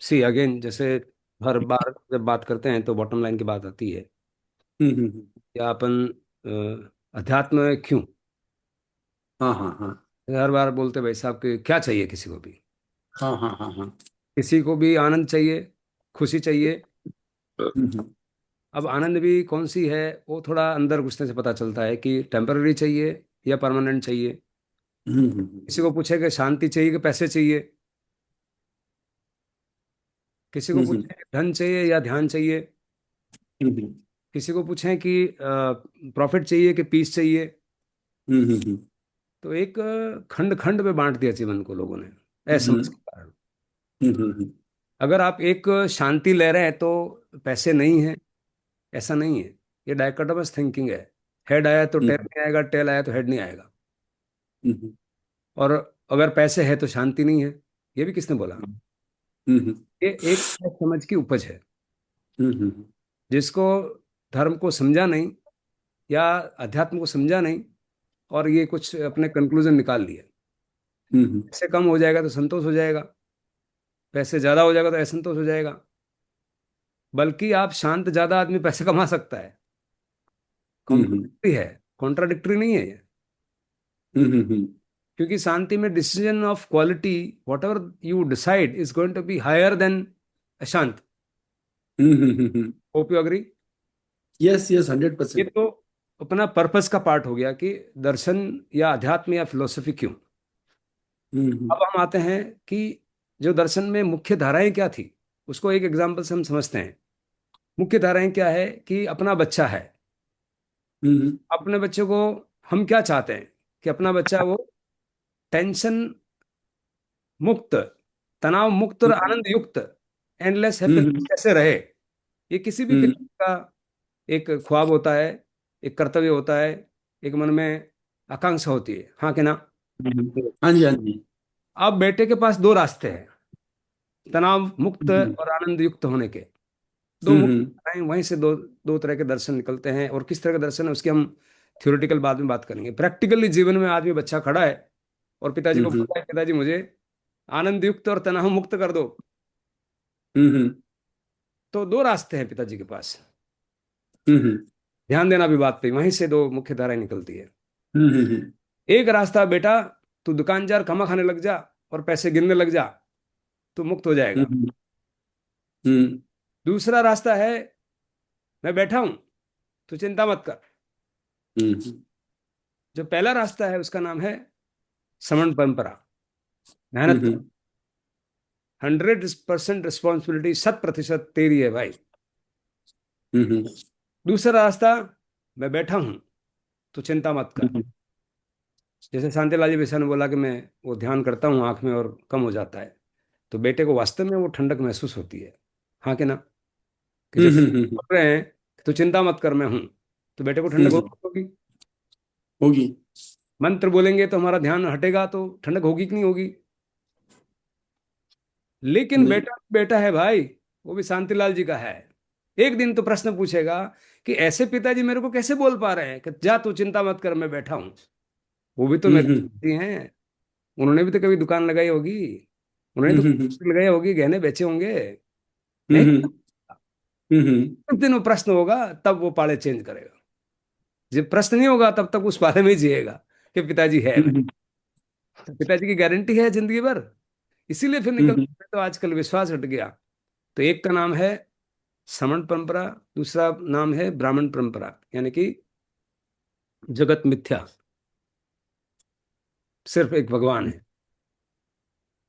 See again, जैसे हर बार जब बात करते हैं तो बॉटम लाइन की बात आती है। हम्म। या अपन अध्यात्म में क्यों हाँ हाँ हाँ हर बार बोलते भाई साहब कि क्या चाहिए किसी को भी। हाँ हाँ हाँ हाँ। किसी को भी आनंद चाहिए, खुशी चाहिए। हम्म अब आनंद भी कौन सी है, वो थोड़ा अंदर घुसने से पता चलता है कि टेम्पररी चाहिए या परमानेंट चाहिए। किसी को पूछे कि शांति चाहिए कि पैसे चाहिए। किसी को हम्म पूछे कि धन चाहिए या ध्यान चाहिए। हम्म किसी को पूछें कि प्रॉफिट चाहिए कि पीस चाहिए। हम्म तो एक खंड खंड में बांट दिया जीवन को लोगों ने असमझ हम्म के कारण। हम्म अगर आप एक शांति ले रहे हैं तो पैसे नहीं है, ऐसा नहीं है। ये डायकोटोमस थिंकिंग है। हेड आया तो टेल नहीं आएगा, टेल आया तो हेड नहीं आएगा। और अगर पैसे है तो शांति नहीं है, ये भी किसने बोला? ये एक समझ की उपज है, जिसको धर्म को समझा नहीं या अध्यात्म को समझा नहीं, और ये कुछ अपने कंक्लूजन निकाल लिए। पैसे कम हो जाएगा तो संतोष हो जाएगा, पैसे ज्यादा हो जाएगा तो असंतोष हो जाएगा। बल्कि आप शांत ज्यादा आदमी पैसे कमा सकता है। कॉम्प्लिमेंट्री है, कॉन्ट्राडिक्टरी नहीं है ये। क्योंकि शांति में decision of quality, whatever you decide is going to be higher than अशांत। Hope you agree. Yes yes ये 100%। तो अपना पर्पस का पार्ट हो गया कि दर्शन या अध्यात्म या फिलोसफी क्यों। अब हम आते हैं कि जो दर्शन में मुख्य धाराएं क्या थी, उसको एक एग्जाम्पल से हम समझते हैं। मुख्य धाराएं क्या है कि अपना बच्चा है। अपने बच्चे को हम क्या चाहते हैं कि अपना बच्चा वो टेंशन मुक्त, तनाव मुक्त और आनंद युक्त, एंडलेस हैप्पीनेस कैसे रहे। ये किसी भी पिता का एक ख्वाब होता है, एक कर्तव्य होता है, एक मन में आकांक्षा होती है, हाँ कि ना? हाँ जी हाँ जी। अब बेटे के पास दो रास्ते हैं तनाव मुक्त और आनंद युक्त होने के। दो मुक्त हैं, वहीं से दो दो तरह के दर्शन निकलते हैं। और किस तरह के दर्शन है उसकी हम थ्योरेटिकल बाद में बात करेंगे। प्रैक्टिकली जीवन में आदमी बच्चा खड़ा है और पिताजी को बोलता है पिताजी मुझे आनंद युक्त और तनाव मुक्त कर दो। तो दो रास्ते हैं पिताजी के पास। ध्यान देना भी बात पे, वहीं से दो मुख्य धाराएं निकलती है। एक रास्ता, बेटा तू दुकानदार कमा खाने लग जा और पैसे गिनने लग जा, तू मुक्त हो जाएगा। दूसरा रास्ता है, मैं बैठा हूं, तू चिंता मत कर। जो पहला रास्ता है उसका नाम है समण परंपरा, मेहनत कर। 100% रिस्पॉन्सिबिलिटी, 100% तेरी है भाई। दूसरा रास्ता, मैं बैठा हूं, तू चिंता मत कर। जैसे शांतिलाल जी बेसा ने बोला कि मैं वो ध्यान करता हूँ आंख में और कम हो जाता है। तो बेटे को वास्तव में वो ठंडक महसूस होती है, हाँ कि ना? कि जब बोल रहे हैं कि तू चिंता मत कर मैं हूं, तो बेटे को ठंडक होगी। होगी। मंत्र बोलेंगे तो हमारा ध्यान हटेगा, तो ठंडक होगी कि नहीं होगी? लेकिन नहीं। बेटा बेटा है भाई, वो भी शांतिलाल जी का है। एक दिन तो प्रश्न पूछेगा कि ऐसे पिताजी मेरे को कैसे बोल पा रहे हैं कि जा तू चिंता मत कर मैं बैठा हूं। वो भी तो मेरे पिताजी हैं। उन्होंने भी तो कभी दुकान लगाई होगी, उन्होंने तो लगाई होगी, गहने बेचे होंगे। नहीं, जिस दिन वो प्रश्न होगा तब वो पाले चेंज करेगा। जब प्रश्न नहीं होगा तब तक उस पाले में ही जिएगा कि पिताजी है भाई। तो पिताजी की गारंटी है जिंदगी भर। इसीलिए फिर निकल तो आजकल विश्वास हट गया। तो एक का नाम है समण परंपरा, दूसरा नाम है ब्राह्मण परंपरा, यानी कि जगत मिथ्या, सिर्फ एक भगवान है।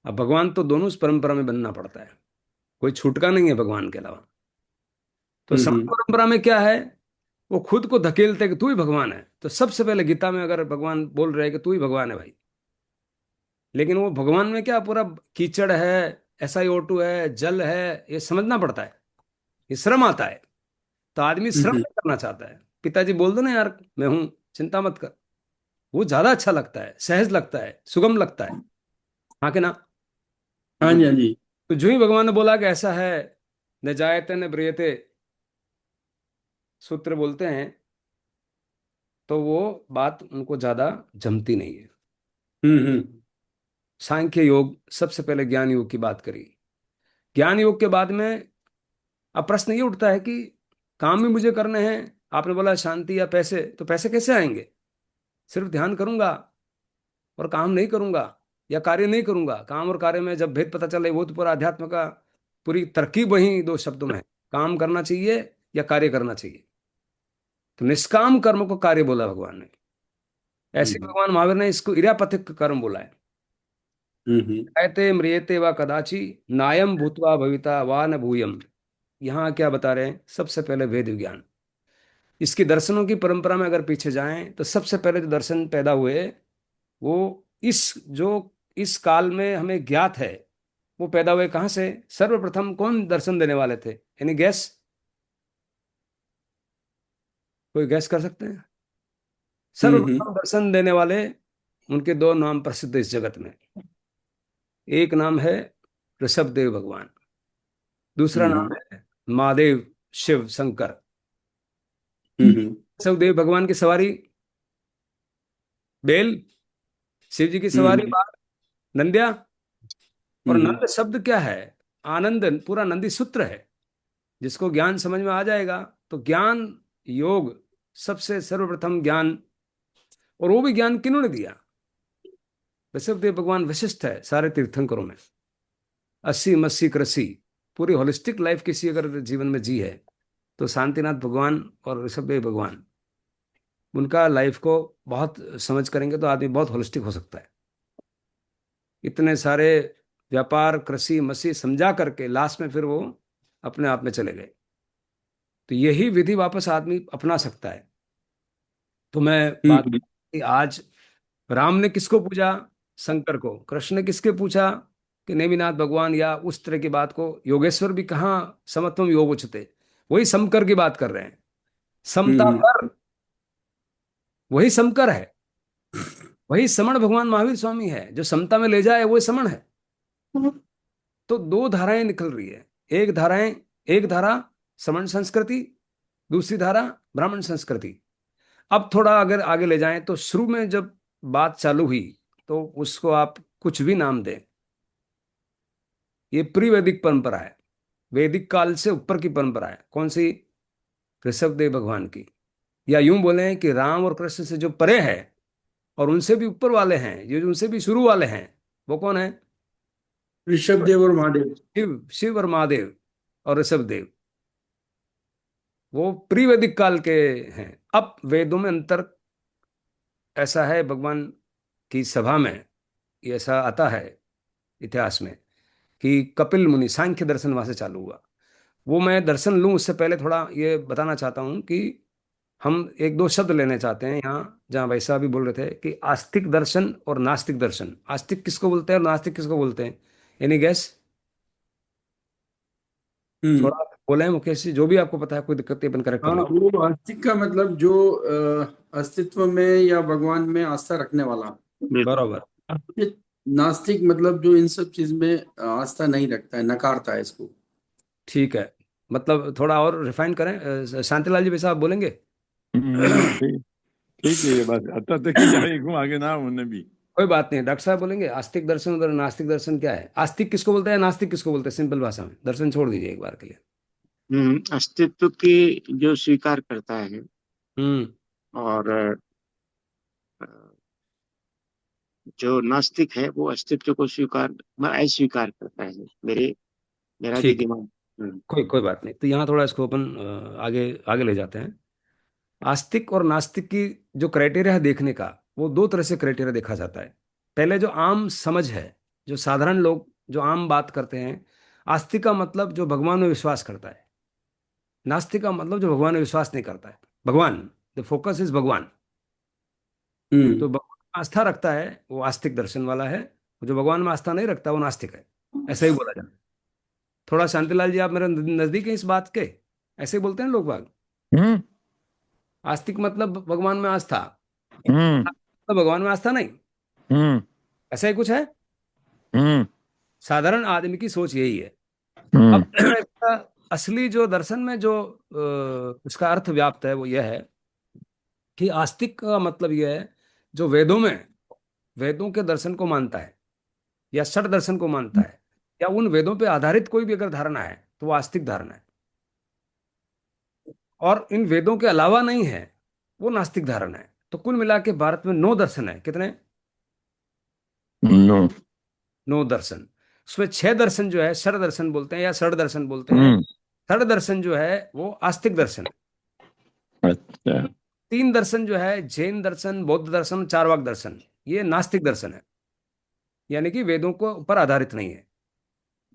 अब भगवान तो दोनों उस परंपरा में बनना पड़ता है, कोई छूटका नहीं है भगवान के अलावा। तो समण परंपरा में क्या है, वो खुद को धकेलते कि तू ही भगवान है। तो सबसे पहले गीता में अगर भगवान बोल रहे हैं कि तू ही भगवान है भाई, लेकिन वो भगवान में क्या पूरा कीचड़ है, SiO2 है, जल है, ये समझना पड़ता है, ये श्रम आता है। तो आदमी श्रम नहीं करना चाहता है। पिताजी बोल दो ना यार मैं हूं, चिंता मत कर, वो ज्यादा अच्छा लगता है, सहज लगता है, सुगम लगता है, हाँ कि ना? हाँ जी हाँ जी। तो जो ही भगवान ने बोला कि ऐसा है, न जायते न म्रियते, सूत्र बोलते हैं, तो वो बात उनको ज्यादा जमती नहीं है। सांख्य योग सबसे पहले ज्ञान योग की बात करी, ज्ञान योग के बाद में अब प्रश्न ये उठता है कि काम भी मुझे करने हैं। आपने बोला शांति या पैसे, तो पैसे कैसे आएंगे? सिर्फ ध्यान करूंगा और काम नहीं करूंगा, या कार्य नहीं करूंगा। काम और कार्य में जब भेद पता चले, वो तो पूरा अध्यात्म का पूरी तरकीब वही दो शब्दों में है। काम करना चाहिए या कार्य करना चाहिए। तो निष्काम कर्म को कार्य बोला भगवान ने। ऐसे ही हम्म भगवान महावीर ने इसको इरापथिक कर्म बोला है। हम्म कहते म्रियते व कदाचि नायम भूतवा भविता वा न भूयम। यहाँ क्या बता रहे हैं? सबसे पहले वेद विज्ञान। इसकी दर्शनों की परंपरा में अगर पीछे जाएं तो सबसे पहले जो दर्शन पैदा हुए, वो इस जो इस काल में हमें ज्ञात है, वो पैदा हुए कहाँ से? सर्वप्रथम कौन दर्शन देने वाले थे? Any gas? कोई गैस कर सकते हैं? हम्म सर्वप्रथम दर्शन देने वाले, उनके दो नाम प्रसिद्ध इस जगत में। एक नाम है ऋषभदेव भगवान, दूसरा नाम हम्म है महादेव, शिव शंकर। हम्म ऋषभदेव भगवान की सवारी बैल, शिव जी की सवारी हम्म बाघ, नंदिया। और हम्म नंद शब्द क्या है? आनंद, पूरा नंदी सूत्र है। जिसको ज्ञान समझ में आ जाएगा, तो ज्ञान योग, सबसे सर्वप्रथम ज्ञान। और वो भी ज्ञान किन्होंने दिया? ऋषभदेव भगवान विशिष्ट है सारे तीर्थंकरों में। अस्सी मस्सी कृषि, पूरी होलिस्टिक लाइफ किसी अगर जीवन में जी है, तो शांतिनाथ भगवान और ऋषभदेव भगवान, उनका लाइफ को बहुत समझ करेंगे तो आदमी बहुत होलिस्टिक हो सकता है। इतने सारे व्यापार कृषि मसी समझा करके लास्ट में फिर वो अपने आप में चले गए। तो यही विधि वापस आदमी अपना सकता है। तो मैं बात हम्म कि आज राम ने किसको पूजा? शंकर को। कृष्ण ने किसके पूछा? कि नेमिनाथ भगवान, या उस तरह की बात को। योगेश्वर भी कहाँ समत्वम योग उचते, वही समकर की बात कर रहे हैं। समता हम्म पर, वही समकर है। वही समण भगवान महावीर स्वामी है, जो समता में ले जाए वही समण है। तो दो धाराएं निकल रही है। एक धारा समण संस्कृति, दूसरी धारा ब्राह्मण संस्कृति। अब थोड़ा अगर आगे ले जाएं तो शुरू में जब बात चालू हुई, तो उसको आप कुछ भी नाम दें, ये प्री वैदिक परंपरा है। वैदिक काल से ऊपर की परंपरा है। कौन सी? ऋषभदेव भगवान की। या यूं बोले कि राम और कृष्ण से जो परे है, और उनसे भी ऊपर वाले हैं, ये जो उनसे भी शुरू वाले हैं, वो कौन है? ऋषभ देव और महादेव। शिव, शिव और महादेव और ऋषभदेव। वो प्री वैदिक काल के हैं। अब वेदों में अंतर ऐसा है, भगवान की सभा में ये ऐसा आता है इतिहास में, कि कपिल मुनि, सांख्य दर्शन वहां से चालू हुआ। वो मैं दर्शन लूं उससे पहले थोड़ा ये बताना चाहता हूं कि हम एक दो शब्द लेने चाहते हैं यहाँ, जहाँ वैसा भी बोल रहे थे कि आस्तिक दर्शन और नास्तिक दर्शन। आस्तिक किसको बोलते हैं और नास्तिक किसको बोलते हैं? Any gas? हम्म थोड़ा बोले मुकेश जी, जो भी आपको पता है, कोई दिक्कत नहीं, अपन करेक्ट कर हाँ, लेंगे। वो आस्तिक का मतलब जो अस्तित्व में या भगवान में आस्था रखने वाला। बराबर। ये नास्तिक मतलब जो इन सब चीज में आस्था नहीं रखता है, नकारता है इसको। ठीक है, मतलब थोड़ा और रिफाइन करें। शांतिलाल जी वैसा आप बोलेंगे? ठीक। ठीक है, ये बात आता तक ही जाए घूम आगे ना उन्हें भी। कोई बात नहीं, डॉक्टर साहब बोलेंगे आस्तिक दर्शन और नास्तिक दर्शन क्या है? आस्तिक किसको बोलते हैं, नास्तिक किसको बोलते हैं? सिंपल भाषा में, दर्शन छोड़ दीजिए एक बार के लिए। अस्तित्व की जो स्वीकार करता है, हम्म। और अ, जो नास्तिक है वो अस्तित्व को स्वीकार अस्वीकार करता है। मेरा जो ठीक है, दिमाग। हम्म कोई कोई बात नहीं। तो यहाँ थोड़ा इसको अपन आगे आगे ले जाते हैं। आस्तिक और नास्तिक की जो क्राइटेरिया है देखने का, वो दो तरह से क्राइटेरिया देखा जाता है। पहले जो आम समझ है, जो साधारण लोग जो आम बात करते हैं, आस्तिक का मतलब जो भगवान में विश्वास करता है। नास्तिक का मतलब जो भगवान में विश्वास नहीं करता है। भगवान, द फोकस इज भगवान। हम्म तो भगवान में आस्था रखता है वो आस्तिक दर्शन वाला है। जो भगवान में आस्था नहीं रखता वो नास्तिक है। ऐसा ही बोला जाता है। थोड़ा शांतिलाल जी आप मेरे नजदीक हैं इस बात के। ऐसे ही बोलते हैं लोग बाग। हम्म आस्तिक मतलब भगवान में आस्था, हम्म तो भगवान में आस्था नहीं। हम्म ऐसा ही कुछ है। हम्म साधारण आदमी की सोच यही है। हम्म अब इसका असली जो दर्शन में जो इसका अर्थ व्याप्त है, वो यह है कि आस्तिक का मतलब यह है जो वेदों में, वेदों के दर्शन को मानता है, या षट दर्शन को मानता है, या उन वेदों पे आधारित कोई भी अगर धारणा है तो वो आस्तिक धारणा है, और इन वेदों के अलावा नहीं है वो नास्तिक धारणा है। तो कुल मिला के भारत में 9 दर्शन है। कितने? नो। 9 दर्शन। उसमें 6 दर्शन जो है शर दर्शन बोलते हैं या षड दर्शन बोलते हैं। हम्म। षड दर्शन जो है वो आस्तिक दर्शन है। अच्छा। 3 दर्शन जो है जैन दर्शन, बौद्ध दर्शन, चारवाक दर्शन, ये नास्तिक दर्शन है, यानी कि वेदों को ऊपर आधारित नहीं है।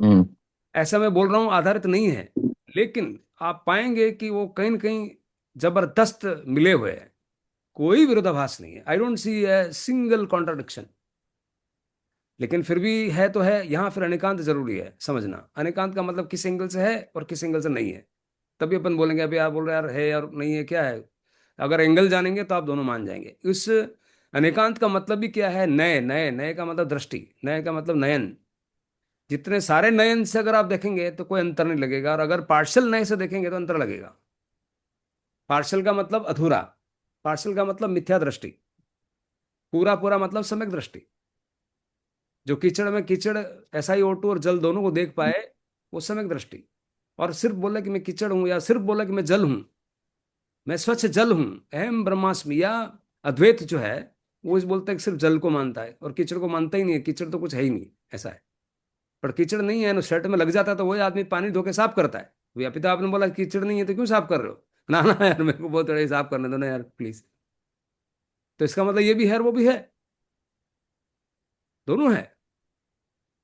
हम्म। ऐसा मैं बोल रहा हूं आधारित नहीं है, लेकिन आप पाएंगे कि वो कहीं न कहीं जबरदस्त मिले हुए हैं। कोई विरोधाभास नहीं है। I don't see a single contradiction. लेकिन फिर भी है तो है, यहाँ फिर अनेकांत जरूरी है समझना। अनेकांत का मतलब किस एंगल से है और किस एंगल से नहीं है, तभी अपन बोलेंगे अभी आप बोल रहे हैं यार है और नहीं है क्या है। अगर एंगल जानेंगे तो आप दोनों मान जाएंगे। उस अनेकांत का मतलब भी क्या है? नए नए, नए का मतलब दृष्टि, नए का मतलब नयन। जितने सारे नयन से अगर आप देखेंगे तो कोई अंतर नहीं लगेगा, और अगर पार्शल नए से देखेंगे तो अंतर लगेगा। पार्शल का मतलब अधूरा, पार्शल का मतलब मिथ्या दृष्टि, पूरा पूरा मतलब सम्यक दृष्टि। जो कीचड़ में कीचड़, SiO2 और जल दोनों को देख पाए, वो सम्यक दृष्टि। और सिर्फ बोला कि मैं कीचड़ हूं, या सिर्फ बोला कि मैं जल हूं, मैं स्वच्छ जल हूं, अहम ब्रह्मास्मि, या अद्वैत जो है वो इस बोलता है कि सिर्फ जल को मानता है और कीचड़ को मानता ही नहीं है। कीचड़ तो कुछ है ही नहीं, ऐसा है। पर कीचड़ नहीं है ना, शर्ट में लग जाता है तो वही आदमी पानी धो के साफ करता है। भैया पिता आपने बोला कीचड़ नहीं है तो क्यों साफ कर रहे हो? ना ना यार, मेरे को बहुत बड़ा साफ करने दो ना यार प्लीज। तो इसका मतलब ये भी है और वो भी है, दोनों है।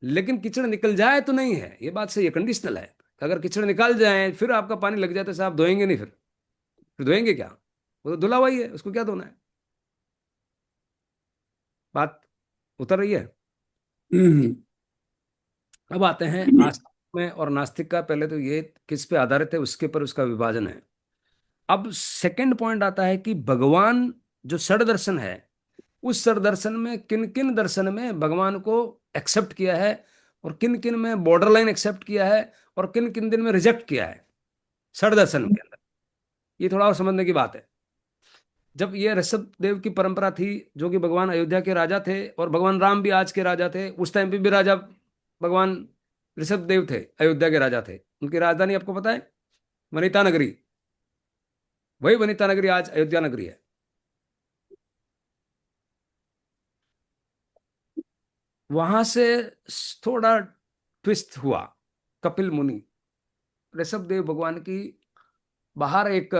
लेकिन कीचड़ निकल जाए तो नहीं है, ये बात सही है, कंडीशनल है। अगर कीचड़ निकाल जाए फिर आपका पानी लग जाए तो साहब धोएंगे नहीं, फिर धोएंगे क्या? वो तो धुला हुआ ही है, उसको क्या धोना है? बात उतर रही है? हम्म। अब आते हैं आस्तिक में और नास्तिक का। पहले तो ये किस पे आधारित है उसके पर उसका विभाजन है। अब सेकंड पॉइंट आता है कि भगवान जो षड दर्शन है, उस षड दर्शन में किन किन दर्शन में भगवान को एक्सेप्ट किया है, और किन किन में बॉर्डर लाइन एक्सेप्ट किया है, और किन किन दिन में रिजेक्ट किया है षड दर्शन के अंदर। ये थोड़ा और समझने की बात है। जब ये ऋषभ देव की परंपरा थी, जो कि भगवान अयोध्या के राजा थे और भगवान राम भी आज के राजा थे, उस टाइम पे भी राजा भगवान ऋषभ देव थे, अयोध्या के राजा थे। उनकी राजधानी आपको पता है? वनिता नगरी। वही वनिता नगरी आज अयोध्या नगरी है। वहां से थोड़ा ट्विस्ट हुआ। कपिल मुनि ऋषभ देव भगवान की बाहर एक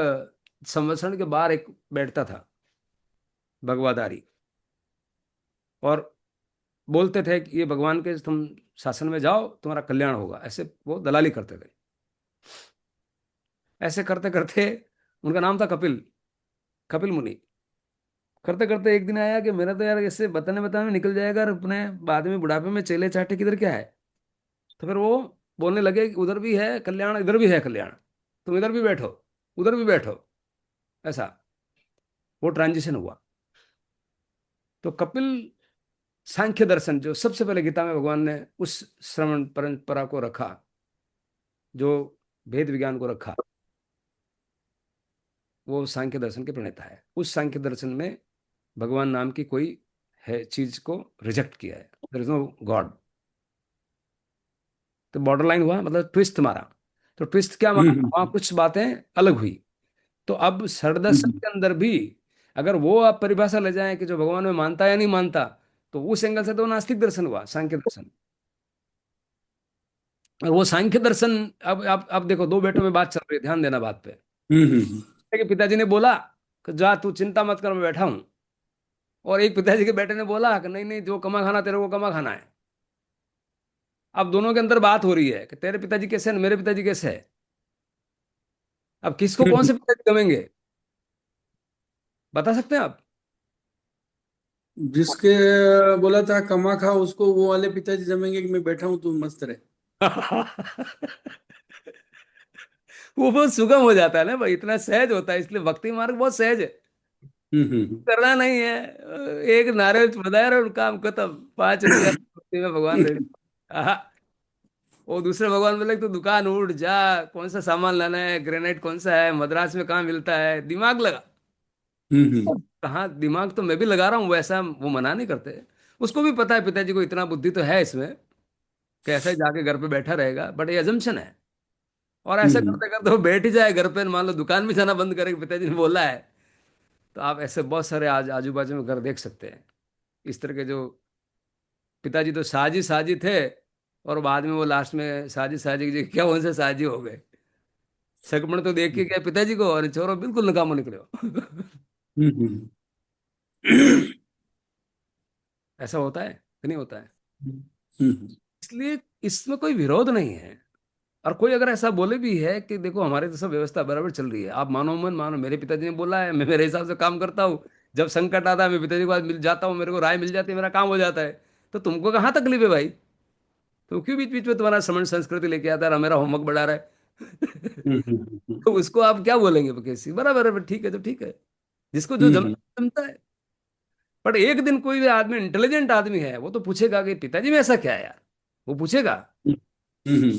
संवत्सरण के बाहर एक बैठता था भगवाधारी, और बोलते थे कि ये भगवान के तुम शासन में जाओ तुम्हारा कल्याण होगा, ऐसे वो दलाली करते थे। ऐसे करते करते उनका नाम था कपिल, कपिल मुनि। करते करते एक दिन आया कि मेरा तो यार ऐसे बताने बताने में निकल जाएगा, और अपने बाद में बुढ़ापे में चेले चाटे किधर क्या है। तो फिर वो बोलने लगे कि उधर भी है कल्याण, इधर भी है कल्याण, तुम इधर भी बैठो, उधर भी बैठो, ऐसा वो ट्रांजिशन हुआ। तो कपिल सांख्य दर्शन जो सबसे पहले गीता में भगवान ने उस श्रवण परंपरा को रखा, जो भेद विज्ञान को रखा, वो सांख्य दर्शन के प्रणेता है। उस सांख्य दर्शन में भगवान नाम की कोई है चीज को रिजेक्ट किया है, देयर इज नो गॉड। तो बॉर्डर लाइन हुआ, मतलब ट्विस्ट मारा। तो ट्विस्ट क्या मारा? हम्म। वहां कुछ बातें अलग हुई। तो अब षडदर्शन हम्म। के अंदर भी अगर वो आप परिभाषा ले जाएं कि जो भगवान में मानता है या नहीं मानता, तो उस एंगल से तो नास्तिक दर्शन हुआ, सांख्य दर्शन। और वो सांख्य दर्शन, अब आप देखो, दो बेटों में बात चल रही है, ध्यान देना बात पे। हम्म। कि पिताजी ने बोला कि जा तू चिंता मत कर मैं बैठा हूं, और एक पिताजी के बेटे ने बोला कि नहीं नहीं जो कमा खाना तेरे को कमा खाना है। अब दोनों के अंदर बात हो रही है कि तेरे पिताजी कैसे हैं, मेरे पिताजी कैसे है। अब किसको कौन से पिताजी गमेंगे, बता सकते हैं आप? जिसके बोला था कमा खा, उसको वो वाले पिताजी जमेंगे कि मैं बैठा हूं तू मस्त रहे। वो बहुत सुगम हो जाता है ना भाई, इतना सहज होता है, इसलिए भक्ति मार्ग बहुत सहज है। हम्म। करना नहीं है, एक नारियल चुड़ाया और काम खत्म, 5 रुपया भक्ति में भगवान दे। आहा, वो दूसरे भगवान बोले तो दुकान उठ जा, कौन सा सामान लाना है, ग्रेनाइट कौन सा है, मद्रास में कहाँ मिलता है, दिमाग लगा। हम्म। कहाँ दिमाग तो मैं भी लगा रहा हूँ, वैसा वो मना नहीं करते। उसको भी पता है पिताजी को इतना बुद्धि तो है इसमें, कि ऐसा ही जाके घर पे बैठा रहेगा, बट ये अजम्पशन है। और ऐसा हम्म करते करते वो बैठ ही जाए घर पे, मान लो दुकान भी जाना बंद करे, पिताजी ने बोला है। तो आप ऐसे बहुत सारे आज आजू बाजू में घर देख सकते हैं, इस तरह के, जो पिताजी तो साजी साजी थे, और बाद में वो लास्ट में साजी साजी की जगह क्या उनसे साजी हो गए। सकमण तो देख के क्या पिताजी को, और चोरो बिल्कुल नकामो निकले हो। हम्म ऐसा होता है कि नहीं होता है? हम्म इसलिए इसमें कोई विरोध नहीं है। और कोई अगर ऐसा बोले भी है कि देखो हमारे तो सब व्यवस्था बराबर चल रही है, आप मानो मन मानो, मेरे पिताजी ने बोला है, मैं मेरे हिसाब से काम करता हूँ। जब संकट आता है मैं पिताजी के पास मिल जाता हूँ, मेरे को राय मिल जाती है, मेरा काम हो जाता है। तो तुमको कहाँ तकलीफ है भाई? तो क्यों बीच बीच में तुम्हारा समण संस्कृति लेके आता है, मेरा होमवर्क बढ़ा रहा है? हम्म तो उसको आप क्या बोलेंगे? कैसी बराबर है, ठीक है तो ठीक है, जिसको जो हम्म जमता जमता है। बट एक दिन कोई भी आदमी, इंटेलिजेंट आदमी है, वो तो पूछेगा कि पिताजी में ऐसा क्या है यार। वो पूछेगा, हम्म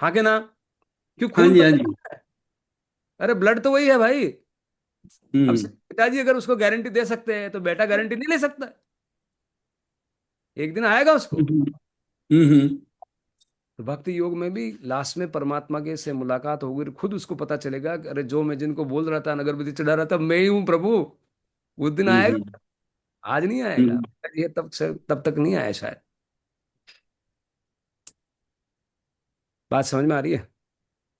हाँ के ना? क्यों, हाँ खून जी, तो हाँ एक जी। है। अरे ब्लड तो वही है भाई। अब हम्म पिताजी अगर उसको गारंटी दे सकते हैं, तो बेटा गारंटी नहीं ले सकता? एक दिन आएगा उसको। हम्म हम्म तो भक्ति योग में भी लास्ट में परमात्मा के से मुलाकात होगी, तो खुद उसको पता चलेगा कि अरे जो मैं जिनको बोल रहा था, अगरबत्ती चढ़ा रहा था, मैं ही हूँ प्रभु। उस दिन हम्म आएगा, आज नहीं आएगा। हम्म ये तब तक नहीं आया शायद। बात समझ में आ रही है?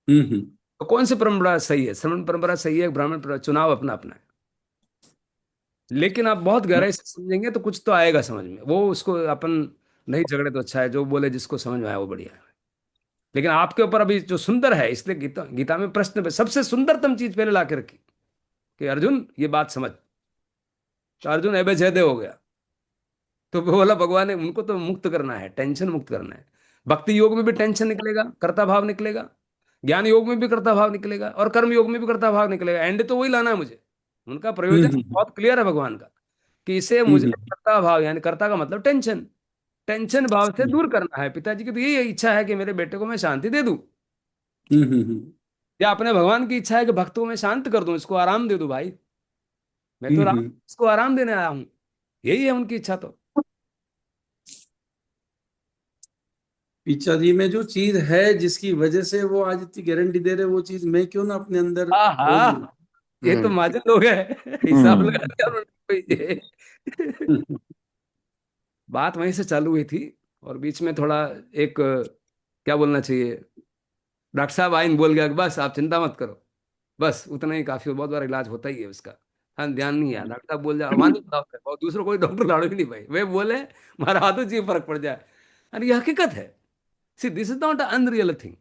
हम्म तो कौन सी परंपरा सही है? श्रमण परंपरा सही है, ब्राह्मण परंपरा? चुनाव अपना अपना है। लेकिन आप बहुत गहराई से समझेंगे तो कुछ तो आएगा समझ में, वो उसको अपन नहीं झगड़े तो अच्छा है, जो बोले जिसको समझ में आया वो बढ़िया है। लेकिन आपके ऊपर अभी जो सुंदर है, इसलिए गीता गीता में प्रश्न पे सबसे सुंदरतम चीज पहले ला के रखी कि अर्जुन ये बात समझ। तो अर्जुन एबे जयदे हो गया। तो बोला भगवान ने उनको तो मुक्त करना है, टेंशन मुक्त करना है। भक्ति योग में भी टेंशन निकलेगा, कर्ता भाव निकलेगा। ज्ञान योग में भी कर्ता भाव निकलेगा, और कर्म योग में भी कर्ता भाव निकलेगा। एंड तो वही लाना है मुझे। उनका प्रयोजन हम्म बहुत क्लियर है भगवान का, कि इसे मुझे हम्म कर्ता भाव, यानी कर्ता का मतलब टेंशन, टेंशन भाव से दूर करना है। पिताजी की तो यही इच्छा है कि मेरे बेटे को मैं शांति दे दूं, हम्म या अपने भगवान की इच्छा है कि भक्तों को मैं शांत कर दूं, इसको आराम दे दूं भाई। मैं तो हम्म इसको आराम देने आया हूं। यही है उनकी इच्छा तो। पिक्चर में जो चीज है जिसकी वजह से वो आज इतनी गारंटी दे रहे, वो चीज मैं क्यों ना अपने अंदर खोज आहा, लूं। ये तो हम्म माजन लोग हैं। हिसाब लगा हम्म दिया उन्होंने कोई ये। बात वहीं से चालू हुई थी, और बीच में थोड़ा एक क्या बोलना चाहिए, डॉक्टर साहब आइन बोल गया कि बस आप चिंता मत करो, बस उतना ही काफी, बहुत बार इलाज होता ही है उसका। हाँ, ध्यान नहीं है, डॉक्टर साहब बोल जाए हमारे साथ है, और दूसरों कोई डॉक्टर लाड़ो ही नहीं भाई, वे बोले हमारा हाथों चाहिए फर्क पड़ जाए। अरे ये हकीकत है। See this is not unreal thing.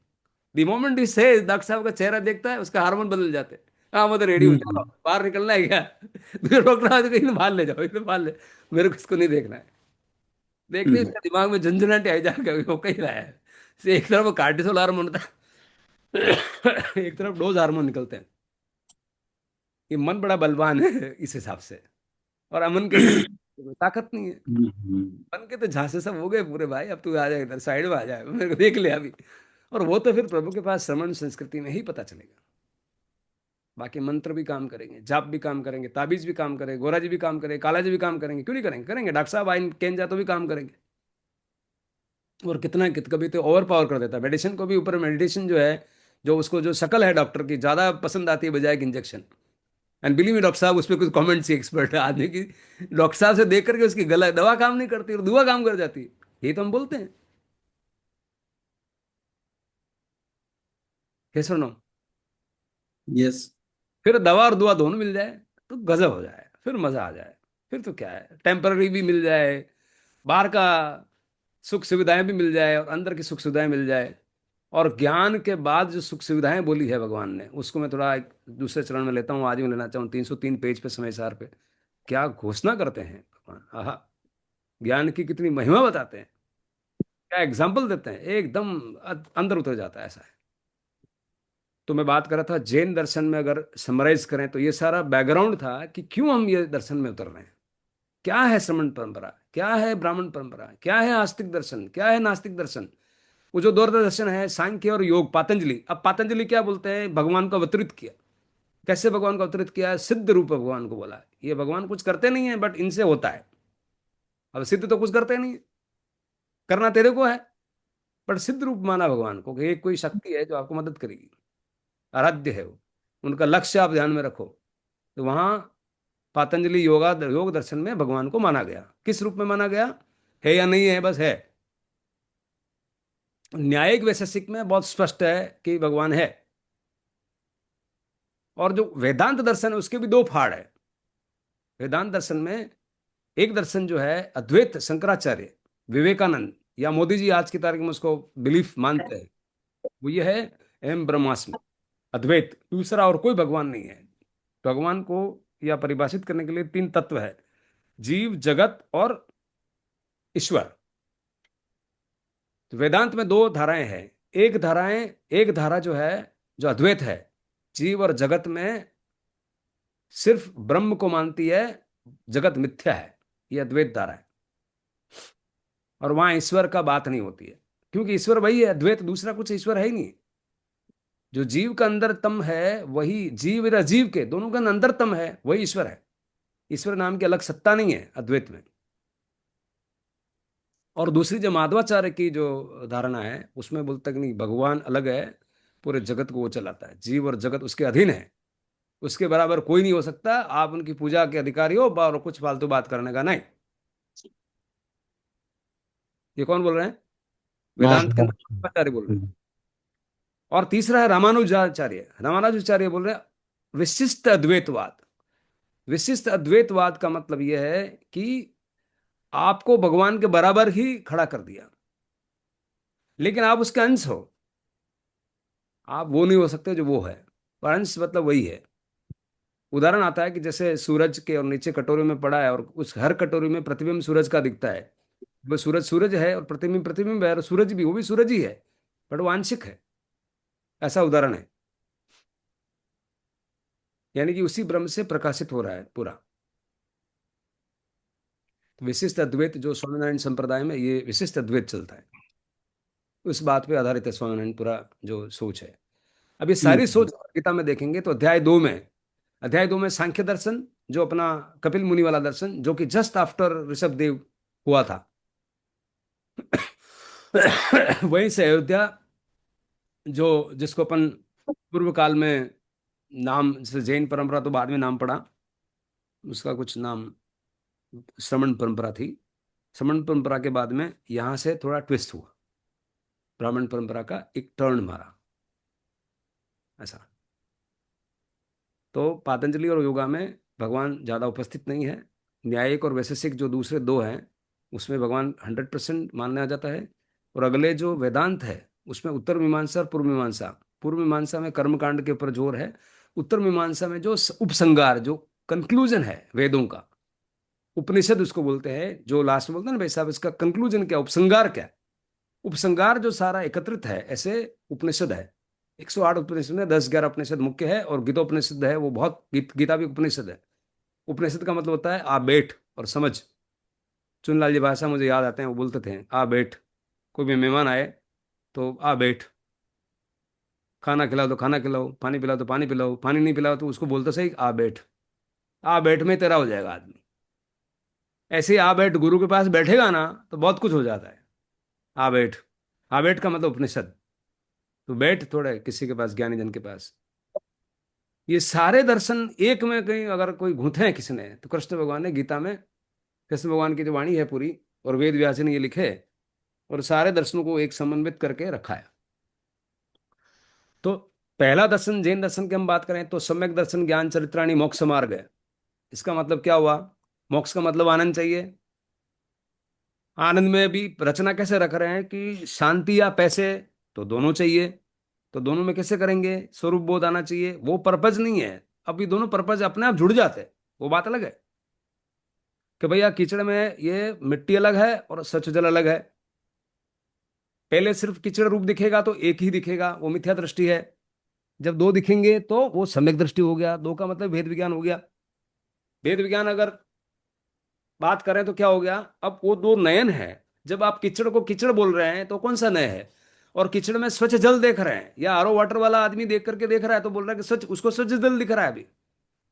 The moment ही से डॉक्टर साहब का चेहरा देखता है, उसका हार्मोन बदल जाते हैं। हाँ मतलब रेडी हो चलो, हम्म बाहर निकलना है क्या? दूसरे डॉक्टर आते कहीं बाहर ले जाओ, इधर बाहर ले, मेरे को इसको नहीं देखना है। देखते ही हम्म उसके दिमाग में झंझनाटे आ जाएगा, वो कहीं रहा है। से एक तरफ कार्टिसोल हार्मोन होता है, एक तरफ डोज हार्मोन निकलते हैं। ये मन बड़ा बलवान है इस हिसाब से, और अमन के कोई ताकत नहीं है। हम्म मन के तो झांसे सब हो गए पूरे भाई, अब तू आ जाए इधर साइड में आ जाए, मेरे को देख ले अभी। और वो तो फिर प्रभु के पास श्रमण संस्कृति में ही पता चलेगा। बाकी मंत्र भी काम करेंगे, जाप भी काम करेंगे, ताबीज भी काम करेंगे, गोरा जी भी काम करेंगे, काला जी भी काम करेंगे, क्यों नहीं करेंगे? करेंगे। डॉक्टर साहब आइन केन जा तो भी काम करेंगे। और कितना कभी तो ओवर पावर कर देता है मेडिसिन को भी ऊपर। मेडिटेशन जो है, जो उसको जो शक्ल है डॉक्टर की ज्यादा पसंद आती है बजाय कि injection. And believe me, doctor साहब उस पर कुछ कमेंट्स ही एक्सपर्ट है आदमी की। डॉक्टर साहब से देख करके उसकी गला दवा काम नहीं करती और दुआ काम कर जाती है। यही तो हम बोलते हैं। कैसे सुनो? यस। फिर दवा और दुआ दोनों मिल जाए तो गजब हो जाए, फिर मजा आ जाए। फिर तो क्या है, टेम्पररी भी मिल जाए, बाहर का सुख सुविधाएं भी मिल जाए, और अंदर की सुख सुविधाएं मिल जाए। और ज्ञान के बाद जो सुख सुविधाएं बोली है भगवान ने, उसको मैं थोड़ा एक दूसरे चरण में लेता हूँ, आज मैं लेना चाहूँ 303 पेज पे, समय सार पे। क्या घोषणा करते हैं भगवान! आहा, ज्ञान की कितनी महिमा बताते हैं, क्या एग्जाम्पल देते हैं, एकदम अंदर उतर जाता है, ऐसा है। तो मैं बात कर रहा था, जैन दर्शन में अगर समराइज करें तो ये सारा बैकग्राउंड था कि क्यों हम ये दर्शन में उतर रहे हैं। क्या है श्रमण परंपरा, क्या है ब्राह्मण परंपरा, क्या है आस्तिक दर्शन, क्या है नास्तिक दर्शन। वो जो दो दर्शन है, सांख्य और योग, पातंजलि। अब पातंजलि क्या बोलते हैं? भगवान को अवतरित किया। कैसे भगवान को अवतरित किया? सिद्ध रूप भगवान को बोला, ये भगवान कुछ करते नहीं है बट इनसे होता है। अब सिद्ध तो कुछ करते नहीं है, करना तेरे को है, पर सिद्ध रूप माना भगवान को कि एक कोई शक्ति है जो आपको मदद करेगी, आराध्य है वो, उनका लक्ष्य आप ध्यान में रखो। तो वहां पातंजलि योग दर्शन में भगवान को माना गया। किस रूप में माना गया? है या नहीं है, बस है। न्यायिक वैशेषिक में बहुत स्पष्ट है कि भगवान है। और जो वेदांत दर्शन है उसके भी दो फाड़ है। वेदांत दर्शन में एक दर्शन जो है अद्वैत शंकराचार्य, विवेकानंद या मोदी जी आज की तारीख में उसको बिलीफ मानते हैं, वो ये है एम ब्रह्मास्मि, अद्वैत, दूसरा और कोई भगवान नहीं है। भगवान को या परिभाषित करने के लिए तीन तत्व है, जीव, जगत और ईश्वर। तो वेदांत में दो धाराएं हैं। एक धारा जो है, जो अद्वैत है, जीव और जगत में सिर्फ ब्रह्म को मानती है, जगत मिथ्या है, ये अद्वैत धारा है। और वहां ईश्वर का बात नहीं होती है, क्योंकि ईश्वर वही है, अद्वैत, दूसरा कुछ ईश्वर है ही नहीं। जो जीव का अंदरतम है वही, जीव और अजीव के दोनों का अंदरतम है वही ईश्वर है। ईश्वर नाम की अलग सत्ता नहीं है अद्वैत में। और दूसरी जो माधवाचार्य की जो धारणा है उसमें बोलता है कि नहीं, भगवान अलग है, पूरे जगत को वो चलाता है, जीव और जगत उसके अधीन है, उसके बराबर कोई नहीं हो सकता, आप उनकी पूजा के अधिकारी हो और कुछ फालतू बात करने का नहीं। ये कौन बोल रहे हैं? वेदांत के अंदर माधवाचार्य बोल रहे हैं। और तीसरा है रामानुजाचार्य। रामानुजाचार्य बोल रहे हैं विशिष्ट अद्वैतवाद। विशिष्ट अद्वैतवाद का मतलब यह है कि आपको भगवान के बराबर ही खड़ा कर दिया, लेकिन आप उसके अंश हो, आप वो नहीं हो सकते जो वो है, पर अंश मतलब वही है। उदाहरण आता है कि जैसे सूरज के और नीचे कटोरी में पड़ा है और उस हर कटोरी में प्रतिबिंब सूरज का दिखता है। वो सूरज सूरज है और प्रतिबिंब प्रतिबिंब है, और सूरज भी, वो भी सूरज ही है, बट वो आंशिक है। ऐसा उदाहरण है, यानी कि उसी ब्रह्म से प्रकाशित हो रहा है पूरा। तो विशिष्ट अद्वैत जो स्वामीनारायण संप्रदाय में, ये विशिष्ट अद्वैत चलता है, उस बात पे आधारित है स्वामीनारायण पूरा जो सोच है। अब ये सारी सोच गीता में देखेंगे तो अध्याय 2 में सांख्य दर्शन, जो अपना कपिल मुनि वाला दर्शन, जो कि जस्ट आफ्टर ऋषभ देव हुआ था। वहीं से अयोध्या, जो जिसको अपन पूर्व काल में नाम, जैसे जैन परंपरा तो बाद में नाम पड़ा, उसका कुछ नाम श्रमण परंपरा थी। श्रमण परंपरा के बाद में यहां से थोड़ा ट्विस्ट हुआ, ब्राह्मण परंपरा का एक टर्न मारा ऐसा। तो पातंजलि और योगा में भगवान ज़्यादा उपस्थित नहीं है। न्यायिक और वैशेषिक जो दूसरे दो हैं उसमें भगवान 100% माना जाता है। और अगले जो वेदांत है उसमें उत्तर मीमांसा और पूर्व मीमांसा में कर्मकांड के ऊपर जोर है। उत्तर मीमांसा में जो उपसंगार, जो कंक्लूजन है वेदों का, उपनिषद उसको बोलते हैं, जो लास्ट में बोलते हैं ना भाई साहब इसका कंक्लूजन क्या, उपसंगार क्या, उपसंगार जो सारा एकत्रित है, ऐसे उपनिषद है। 108 उपनिषद में 10-11 उपनिषद मुख्य है, और गीतोपनिषद है, वो बहुत गीता भी उपनिषद है। उपनिषद का मतलब होता है आ बैठ और समझ। चुनलाल जी भाषा मुझे याद आते हैं, वो बोलते थे आ बैठ, कोई भी मेहमान आए तो आ बैठ, खाना खिलाओ तो खाना खिलाओ, पानी पिलाओ तो पानी पिलाओ, पानी नहीं पिलाओ तो उसको बोलते सही आ बैठ। आ बैठ में तेरा हो जाएगा आदमी। ऐसे ही आ बैठ गुरु के पास बैठेगा ना तो बहुत कुछ हो जाता है। आ बैठ, आ बैठ का मतलब उपनिषद। तो बैठ थोड़े किसी के पास, ज्ञानी जन के पास। ये सारे दर्शन एक में कहीं अगर कोई गूंथे हैं किसी ने, तो कृष्ण भगवान ने गीता में, कृष्ण भगवान की जो वाणी है पूरी, और वेद व्यास जी ने ये लिखे, और सारे दर्शनों को एक समन्वित करके रखा है। तो पहला दर्शन, जैन दर्शन की हम बात करें तो सम्यक दर्शन ज्ञान चरित्राणी मोक्ष मार्ग है। इसका मतलब क्या हुआ? मोक्ष का मतलब आनंद चाहिए। आनंद में भी रचना कैसे रख रहे हैं कि शांति या पैसे, तो दोनों चाहिए। तो दोनों में कैसे करेंगे? स्वरूप बोध आना चाहिए, वो पर्पज नहीं है। अब ये दोनों पर्पज अपने आप जुड़ जाते हैं, वो बात अलग है कि भैया कीचड़ में ये मिट्टी अलग है और स्वच्छ जल अलग है। पहले सिर्फ कीचड़ रूप दिखेगा तो एक ही दिखेगा, वो मिथ्या दृष्टि है। जब दो दिखेंगे तो वो सम्यक दृष्टि हो गया। दो का मतलब भेद विज्ञान हो गया। भेद विज्ञान अगर बात करें तो क्या हो गया? अब वो दो नयन है। जब आप कीचड़ को कीचड़ बोल रहे हैं तो कौन सा नय है? और कीचड़ में स्वच्छ जल देख रहे हैं, या आरओ वाटर वाला आदमी देख करके देख रहा है तो बोल रहा है कि स्वच्छ, उसको स्वच्छ जल दिख रहा है। अभी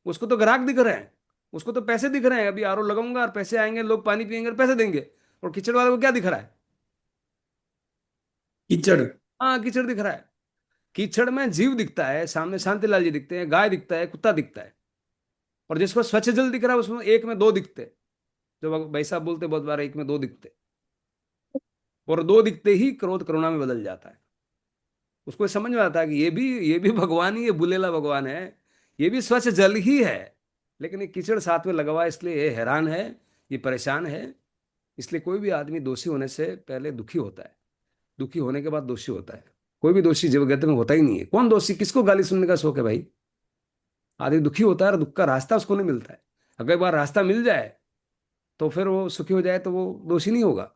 उसको तो ग्राहक दिख रहे हैं, उसको तो पैसे दिख रहे हैं। अभी आरओ लगाऊंगा और पैसे आएंगे, लोग पानी पियेंगे और पैसे देंगे। और कीचड़ वाले को क्या दिख रहा है? कीचड़। हाँ, कीचड़ दिख रहा है। कीचड़ में जीव दिखता है, सामने शांतिलाल जी दिखते हैं, गाय दिखता है, कुत्ता दिखता है। और जिसको स्वच्छ जल दिख रहा है उसमें एक में दो दिखते हैं। जो भाई साहब बोलते बहुत बार, एक में दो दिखते। और दो दिखते ही क्रोध करुणा में बदल जाता है। उसको समझ में आता है कि ये भी भगवान ही, ये बुलेला भगवान है, ये भी स्वच्छ जल ही है। लेकिन ये कीचड़ साथ में लगा हुआ है, इसलिए ये हैरान है, ये परेशान है। इसलिए कोई भी आदमी दोषी होने से पहले दुखी होता है, दुखी होने के बाद दोषी होता है। कोई भी दोषी जगत में होता ही नहीं है। कौन दोषी, किसको गाली सुनने का शौक है भाई? आदमी दुखी होता है और दुख का रास्ता उसको नहीं मिलता है। अगर एक बार रास्ता मिल जाए तो फिर वो सुखी हो जाए तो वो दोषी नहीं होगा।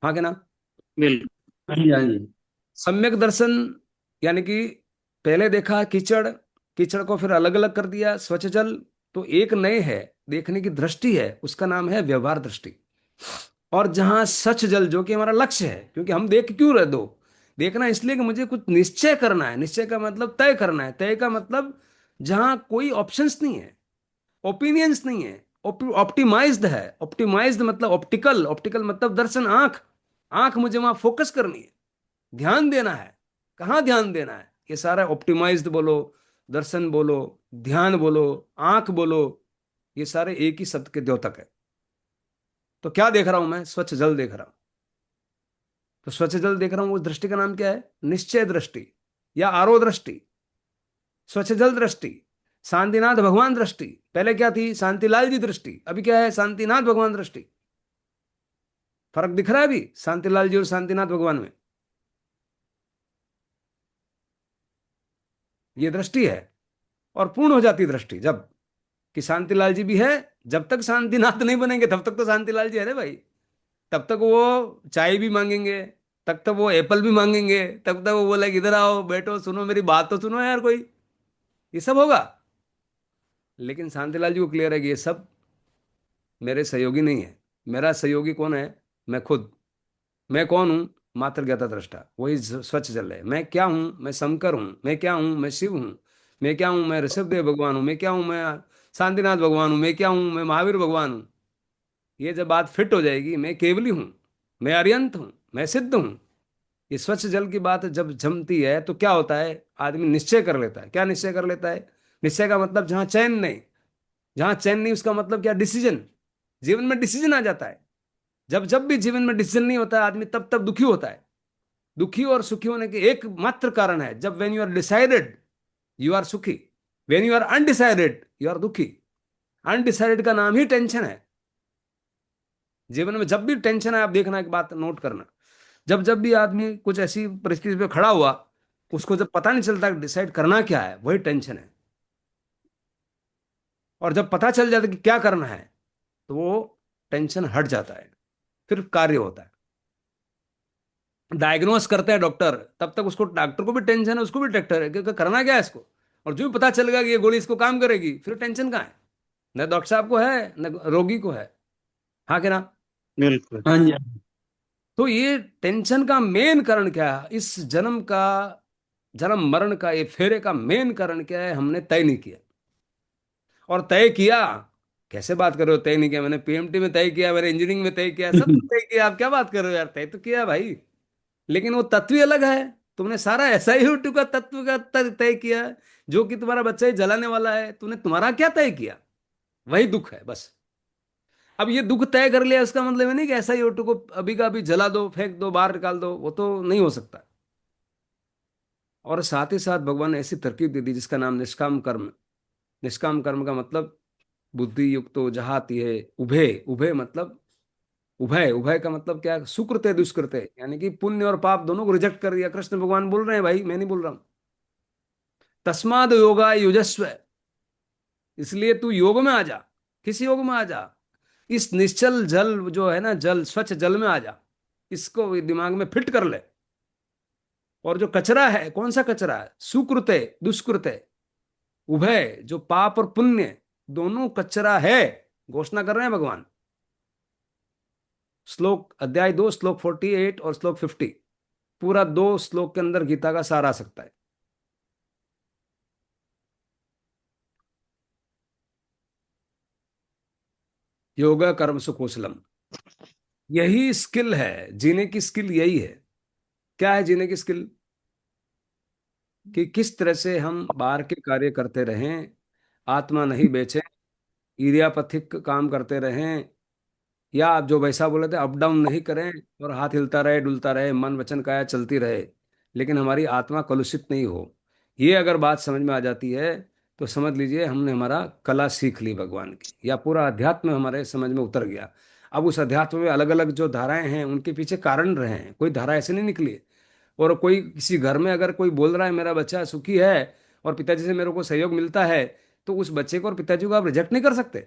हाँ कि ना? बिल्कुल। हाँ जी, हाँ जी। सम्यक दर्शन, यानी कि पहले देखा कीचड़, कीचड़ को फिर अलग अलग कर दिया स्वच्छ जल, तो एक नए है देखने की दृष्टि है, उसका नाम है व्यवहार दृष्टि। और जहां सच जल जो कि हमारा लक्ष्य है, क्योंकि हम देख क्यों रहे दो, देखना इसलिए कि मुझे कुछ निश्चय करना है। निश्चय का मतलब तय करना है, तय का मतलब जहां कोई ऑप्शंस नहीं है, ओपिनियंस नहीं है, ऑप्टिमाइज्ड है। ऑप्टिमाइज्ड मतलब ऑप्टिकल, ऑप्टिकल मतलब दर्शन, आंख। आंख मुझे वहां फोकस करनी है, ध्यान देना है। कहाँ ध्यान देना है? ये सारा ऑप्टिमाइज्ड बोलो, दर्शन बोलो, ध्यान बोलो, आंख बोलो, ये सारे एक ही शब्द के द्योतक है। तो क्या देख रहा हूं मैं? स्वच्छ जल देख रहा हूं। तो स्वच्छ जल देख रहा हूं, उस दृष्टि का नाम क्या है? निश्चय दृष्टि या आरो दृष्टि, स्वच्छ जल दृष्टि, शांतिनाथ भगवान दृष्टि। पहले क्या थी? शांतिलाल जी दृष्टि। अभी क्या है? शांतिनाथ भगवान दृष्टि। फर्क दिख रहा है अभी शांतिलाल जी और शांतिनाथ भगवान में? ये दृष्टि है। और पूर्ण हो जाती दृष्टि जब कि शांतिलाल जी भी है। जब तक शांतिनाथ नहीं बनेंगे तब तक तो शांतिलाल जी है रे भाई। तब तक वो चाय भी मांगेंगे, तब तक वो एप्पल भी मांगेंगे, तब तक वो बोले इधर आओ बैठो सुनो मेरी बात तो सुनो यार कोई। ये सब होगा। लेकिन शांतिलाल जी को क्लियर है कि ये सब मेरे सहयोगी नहीं है। मेरा सहयोगी कौन है? मैं खुद। मैं कौन हूं? मात्र ज्ञाता दृष्टा, वही स्वच्छ जल है। मैं क्या हूं? मैं शंकर हूं। मैं क्या हूं? मैं शिव हूं। मैं क्या हूं? मैं ऋषभदेव भगवान हूं। मैं क्या हूं? मैं शांतिनाथ भगवान हूं। मैं क्या हूं? मैं महावीर भगवान हूं। ये जब बात फिट हो जाएगी, मैं केवली हूं, मैं अरियंत हूं, मैं सिद्ध हूं, ये स्वच्छ जल की बात जब जमती है तो क्या होता है? आदमी निश्चय कर लेता है। क्या निश्चय कर लेता है? निश्चय का मतलब जहां चैन नहीं, जहां चैन नहीं उसका मतलब क्या? डिसीजन। जीवन में डिसीजन आ जाता है। जब जब भी जीवन में डिसीजन नहीं होता है आदमी तब तब दुखी होता है। दुखी और सुखी होने के एक मात्र कारण है, जब when you are decided you are सुखी, when you are undecided you are दुखी। अनडिसाइडेड का नाम ही टेंशन है। जीवन में जब भी टेंशन है, आप देखना एक बात नोट करना, जब जब भी आदमी कुछ ऐसी परिस्थिति पे खड़ा हुआ, उसको जब पता नहीं चलता डिसाइड करना क्या है, वही टेंशन है। और जब पता चल जाता कि क्या करना है तो वो टेंशन हट जाता है, फिर कार्य होता है। डायग्नोस करते हैं डॉक्टर, तब तक उसको, डॉक्टर को भी टेंशन है, उसको भी डॉक्टर है कि करना क्या है इसको। और जो भी पता चल गया कि ये गोली इसको काम करेगी, फिर टेंशन कहाँ है? न डॉक्टर साहब को है न रोगी को है। हाँ कि ना? बिल्कुल। हाँ जी। तो ये टेंशन का मेन कारण क्या है? इस जन्म का, जन्म मरण का ये फेरे का मेन कारण क्या है? हमने तय नहीं किया। और तय किया, कैसे बात कर रहे हो तय नहीं किया? मैंने पीएमटी में तय किया, मैंने इंजीनियरिंग में तय किया, सब कुछ तय किया। आप क्या बात कर रहे हो यार? तय तो किया भाई, लेकिन वो तत्व ही अलग है। तुमने सारा SiO2 का तत्व का तय किया, जो कि तुम्हारा बच्चा ही जलाने वाला है। तूने तुम्हारा क्या तय किया? वही दुख है बस। अब ये दुख तय कर लिया उसका मतलब है नहीं कि SiO2 को अभी का अभी जला दो, फेंक दो, बाहर निकाल दो, वो तो नहीं हो सकता। और साथ ही साथ भगवान ने ऐसी तरकीब दे दी जिसका नाम निष्काम कर्म। निष्काम कर्म का मतलब बुद्धि युक्तो जहाती है उभय। उभय मतलब, उभय, उभय का मतलब क्या है? सुकृत है दुष्कृत है, यानी कि पुण्य और पाप दोनों को रिजेक्ट कर दिया। कृष्ण भगवान बोल रहे हैं भाई, मैं नहीं बोल रहा हूं। तस्माद योगा युजस्व, इसलिए तू योग में आ जा। किस योग में आ जा? इस निश्चल जल जो है ना, जल, स्वच्छ जल में आ जा। इसको दिमाग में फिट कर ले। और जो कचरा है, कौन सा कचरा है? सुकृत है दुष्कृत है, उभय, जो पाप और पुण्य दोनों कचरा है, घोषणा कर रहे हैं भगवान। श्लोक, अध्याय 2 श्लोक 48 और श्लोक 50, पूरा 2 श्लोक के अंदर गीता का सार आ सकता है। योगा कर्म सुकौशलम, यही स्किल है, जीने की स्किल यही है। क्या है जीने की स्किल? कि किस तरह से हम बाहर के कार्य करते रहें, आत्मा नहीं बेचें, इरियापथिक काम करते रहें, या आप जो वैसा बोले थे अप डाउन नहीं करें, और हाथ हिलता रहे डुलता रहे, मन वचन काया चलती रहे, लेकिन हमारी आत्मा कलुषित नहीं हो। ये अगर बात समझ में आ जाती है तो समझ लीजिए हमने हमारा कला सीख ली भगवान की, या पूरा अध्यात्म हमारे समझ में उतर गया। अब उस अध्यात्म में अलग अलग जो धाराएं हैं उनके पीछे कारण रहे हैं, कोई धारा ऐसे नहीं निकली है। और कोई किसी घर में अगर कोई बोल रहा है मेरा बच्चा सुखी है और पिताजी से मेरे को सहयोग मिलता है, तो उस बच्चे को और पिताजी को आप रिजेक्ट नहीं कर सकते।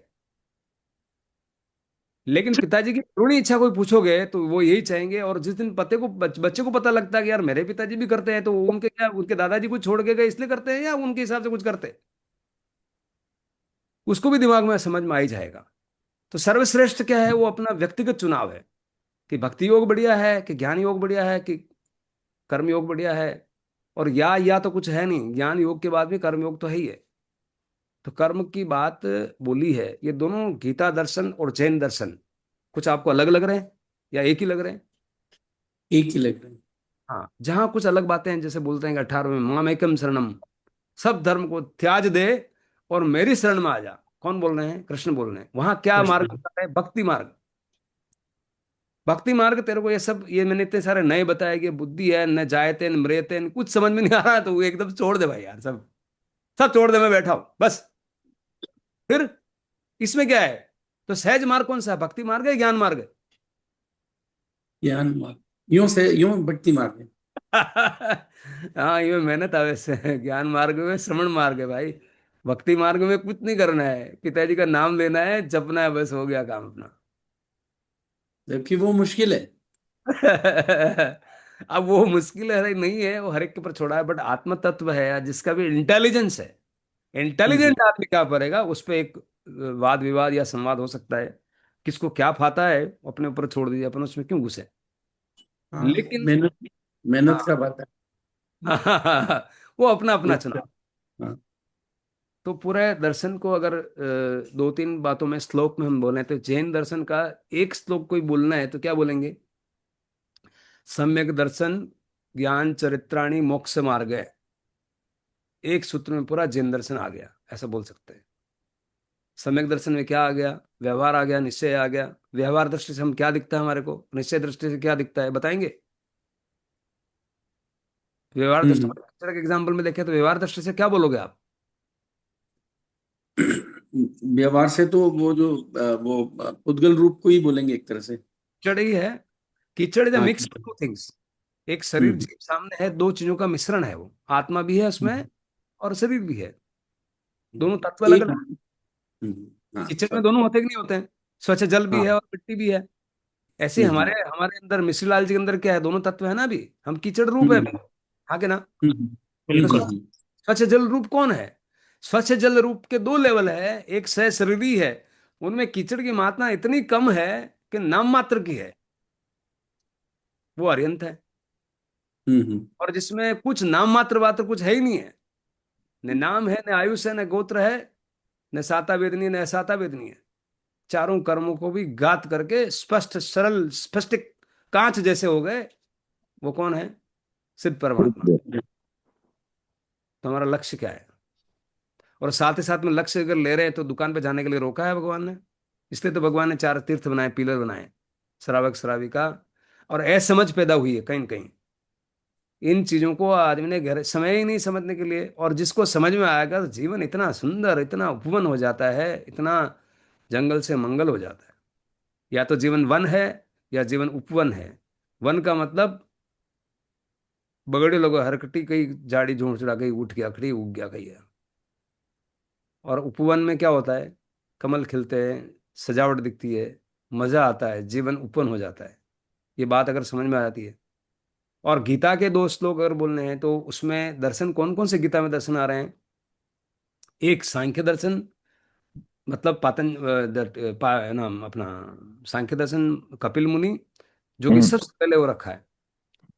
लेकिन पिताजी की पूरी इच्छा कोई पूछोगे तो वो यही चाहेंगे, और जिस दिन पते को बच्चे को पता लगता है कि यार मेरे पिताजी भी करते हैं, तो उनके क्या, उनके दादाजी कुछ छोड़ के गए इसलिए करते हैं, या उनके हिसाब से कुछ करते हैं, उसको भी दिमाग में समझ में आ ही जाएगा। तो सर्वश्रेष्ठ क्या है? वो अपना व्यक्तिगत चुनाव है कि भक्ति योग बढ़िया है कि ज्ञान योग बढ़िया है कि कर्म योग बढ़िया है। और या तो कुछ है नहीं, ज्ञान योग के बाद भी कर्म योग तो है ही है। तो कर्म की बात बोली है, ये दोनों गीता दर्शन और जैन दर्शन कुछ आपको अलग लग रहे हैं या एक ही लग रहे हैं? एक ही लग रहा है। हाँ, जहां कुछ अलग बातें हैं, जैसे बोलते हैं कि 18वें माम एकम शरणम, सब धर्म को त्याज दे और मेरी शरण में आ जा। कौन बोल रहे हैं? कृष्ण बोल रहे हैं। वहां क्या मार्ग कृष्ण। बता रहे हैं? भक्ति मार्ग। भक्ति मार्ग तेरे को ये सब, ये मैंने इतने सारे नए बताए कि बुद्धि है न जायते न मृत्यते न, कुछ समझ में नहीं आ रहा है तो वो एकदम छोड़ दे भाई यार, सब सब छोड़ दे, मैं बैठा हूं बस। फिर इसमें क्या है? तो सहज मार्ग कौन सा है? भक्ति मार्ग है, ज्ञान मार्ग है? ज्ञान मार्ग, यूं से यूं भक्ति मार्ग है। हाँ, ये मेहनत है वैसे। ज्ञान मार्ग में श्रवण मार्ग है भाई। भक्ति मार्ग में कुछ नहीं करना है, पिताजी का नाम लेना है, जपना है, बस हो गया काम अपना। जबकि वो मुश्किल है। अब वो मुश्किल है नहीं है, वो हर एक के ऊपर छोड़ा है, बट आत्म तत्व है या जिसका भी इंटेलिजेंस है, हम्म। इंटेलिजेंट आदमी क्या करेगा उस पे एक वाद विवाद या संवाद हो सकता है। किसको क्या फाता है अपने ऊपर छोड़ दीजिए, अपन उसमें क्यों घुसे। हाँ, लेकिन मेहनत, मेहनत हाँ, का बात है। वो अपना अपना मेहनत चुनाव। का- हाँ। तो पूरे दर्शन को अगर दो तीन बातों में श्लोक में हम बोलें तो जैन दर्शन का एक श्लोक कोई बोलना है तो क्या बोलेंगे? सम्यक दर्शन ज्ञान चरित्राणी मोक्ष मार्ग है। एक सूत्र में पूरा जैन दर्शन आ गया, ऐसा बोल सकते हैं। सम्यक दर्शन में क्या आ गया? व्यवहार आ गया, निश्चय आ गया। व्यवहार दृष्टि से हम क्या दिखता है हमारे को, निश्चय दृष्टि से क्या दिखता है बताएंगे? व्यवहार दृष्टि हम्म। के एग्जाम्पल में देखें तो व्यवहार दृष्टि से क्या बोलोगे आप? व्यवहार से तो वो जो वो उद्गल रूप को ही बोलेंगे एक तरह से। कीचड़ ही है। कीचड़ इज हाँ। Mix two things. एक शरीर हम्म। जीव सामने है, दो चीजों का मिश्रण है वो, आत्मा भी है उसमें हम्म। और शरीर भी है। दोनों तत्व अलग एक। अलग। हाँ, कीचड़ में सॉरी। दोनों होते कि नहीं होते हैं? स्वच्छ जल भी है हाँ। और मिट्टी भी है। ऐसे ही हम्म। हमारे हमारे अंदर मिश्री लाल जी के अंदर क्या है? दोनों तत्व है ना अभी। हम कीचड़ रूप है हम्म। अभी। हाँ कि ना? हम्म। तो बिल्कुल। स्वच्छ जल रूप कौन है? स्वच्छ जल रूप के दो लेवल है, एक सहशरीरी है, उनमें कीचड़ की मात्रा इतनी कम है कि नाम मात्र की है, वो अरिहंत है। हम्म। और जिसमें कुछ नाम मात्र मात्र कुछ है ही नहीं है, न नाम है, न आयुष है, न गोत्र है, न साता वेदनी है, न असाता वेदनी है। चारों कर्मों को भी गात करके स्पष्ट सरल स्पष्ट कांच जैसे हो गए। वो कौन है? सिद्ध परमात्मा। तो हमारा लक्ष्य क्या है? और साथ ही साथ में लक्ष्य अगर ले रहे हैं तो दुकान पे जाने के लिए रोका है भगवान ने। इसलिए तो भगवान ने चार तीर्थ बनाए, पिलर बनाए, श्रावक श्राविका। और असमझ पैदा हुई है कहीं न कहीं। इन चीजों को आदमी ने घर समय ही नहीं समझने के लिए, और जिसको समझ में आएगा तो जीवन इतना सुंदर, इतना उपवन हो जाता है, इतना जंगल से मंगल हो जाता है। या तो जीवन वन है या जीवन उपवन है। वन का मतलब बगड़े लोग हरकटी, कहीं झाड़ी झोंड चढ़ा, कहीं उठ गया, खड़ी उग गया कहीं है। और उपवन में क्या होता है? कमल खिलते हैं, सजावट दिखती है, मजा आता है, जीवन उपवन हो जाता है। ये बात अगर समझ में आ जाती है। और गीता के दो श्लोक अगर बोलने हैं तो उसमें दर्शन कौन कौन से गीता में दर्शन आ रहे हैं? एक सांख्य दर्शन, मतलब नाम अपना सांख्य दर्शन, कपिल मुनि, जो कि हम्म। सबसे पहले वो रखा है।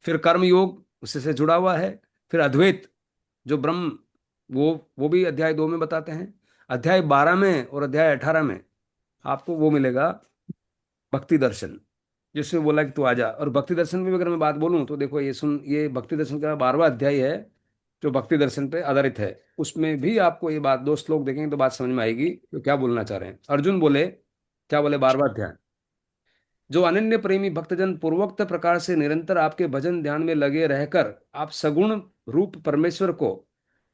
फिर कर्म योग उससे से जुड़ा हुआ है। फिर अद्वैत, जो ब्रह्म, वो भी अध्याय 2 में बताते हैं। अध्याय 12 में और अध्याय 18 में आपको वो मिलेगा, भक्ति दर्शन। जिसमें बोला कि तू आजा। और भक्ति दर्शन में भी अगर मैं बात बोलूं तो देखो, ये सुन, ये भक्ति दर्शन का 12वां अध्याय है जो भक्ति दर्शन पे आधारित है। उसमें भी आपको ये बात, दो श्लोक देखेंगे तो बात समझ में आएगी तो क्या बोलना चाह रहे हैं। अर्जुन बोले, क्या बोले, 12वां अध्याय, जो अनन्य प्रेमी भक्तजन पूर्वोक्त प्रकार से निरंतर आपके भजन ध्यान में लगे रहकर आप सगुण रूप परमेश्वर को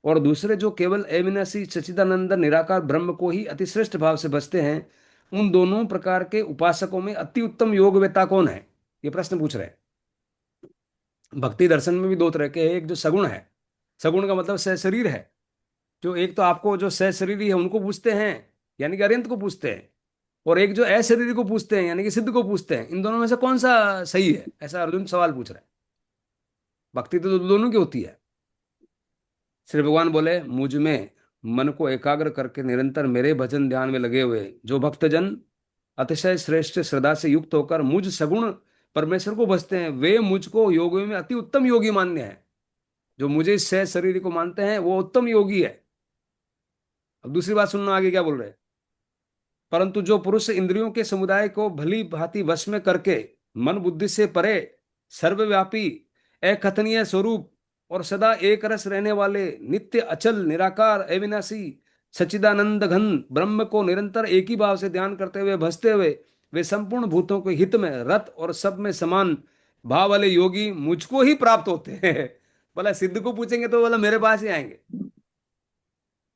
और दूसरे जो केवल अविनाशी सच्चिदानंद निराकार ब्रह्म को ही अतिश्रेष्ठ भाव से भजते हैं, उन दोनों प्रकार के उपासकों में अति उत्तम योगवेता कौन है? ये प्रश्न पूछ रहे हैं। भक्ति दर्शन में भी दो तरह के हैं। एक जो सगुण है, सगुण का मतलब सशरीर है, जो एक तो आपको जो सशरीरी है उनको पूछते हैं, यानी कि अरिहंत को पूछते हैं, और एक जो अशरीरी को पूछते हैं यानी कि सिद्ध को पूछते हैं। इन दोनों में से कौन सा सही है, ऐसा अर्जुन सवाल पूछ रहा है। भक्ति तो दोनों की होती है। श्री भगवान बोले, मुझ में मन को एकाग्र करके निरंतर मेरे भजन ध्यान में लगे हुए जो भक्तजन अतिशय श्रेष्ठ श्रद्धा से युक्त होकर मुझ सगुण परमेश्वर को भजते हैं, वे मुझको योगियों में अति उत्तम योगी मान्य है। जो मुझे इस शरीर को मानते हैं वो उत्तम योगी है। अब दूसरी बात सुनना, आगे क्या बोल रहे हैं। परंतु जो पुरुष इंद्रियों के समुदाय को भली भांति वश में करके मन बुद्धि से परे सर्वव्यापी अकथनीय स्वरूप और सदा एक रस रहने वाले नित्य अचल निराकार अविनाशी सच्चिदानंद घन ब्रह्म को निरंतर एक ही भाव से ध्यान करते हुए भजते हुए वे संपूर्ण भूतों के हित में रत और सब में समान भाव वाले योगी मुझको ही प्राप्त होते हैं। बोला सिद्ध को पूछेंगे तो बोला मेरे पास ही आएंगे।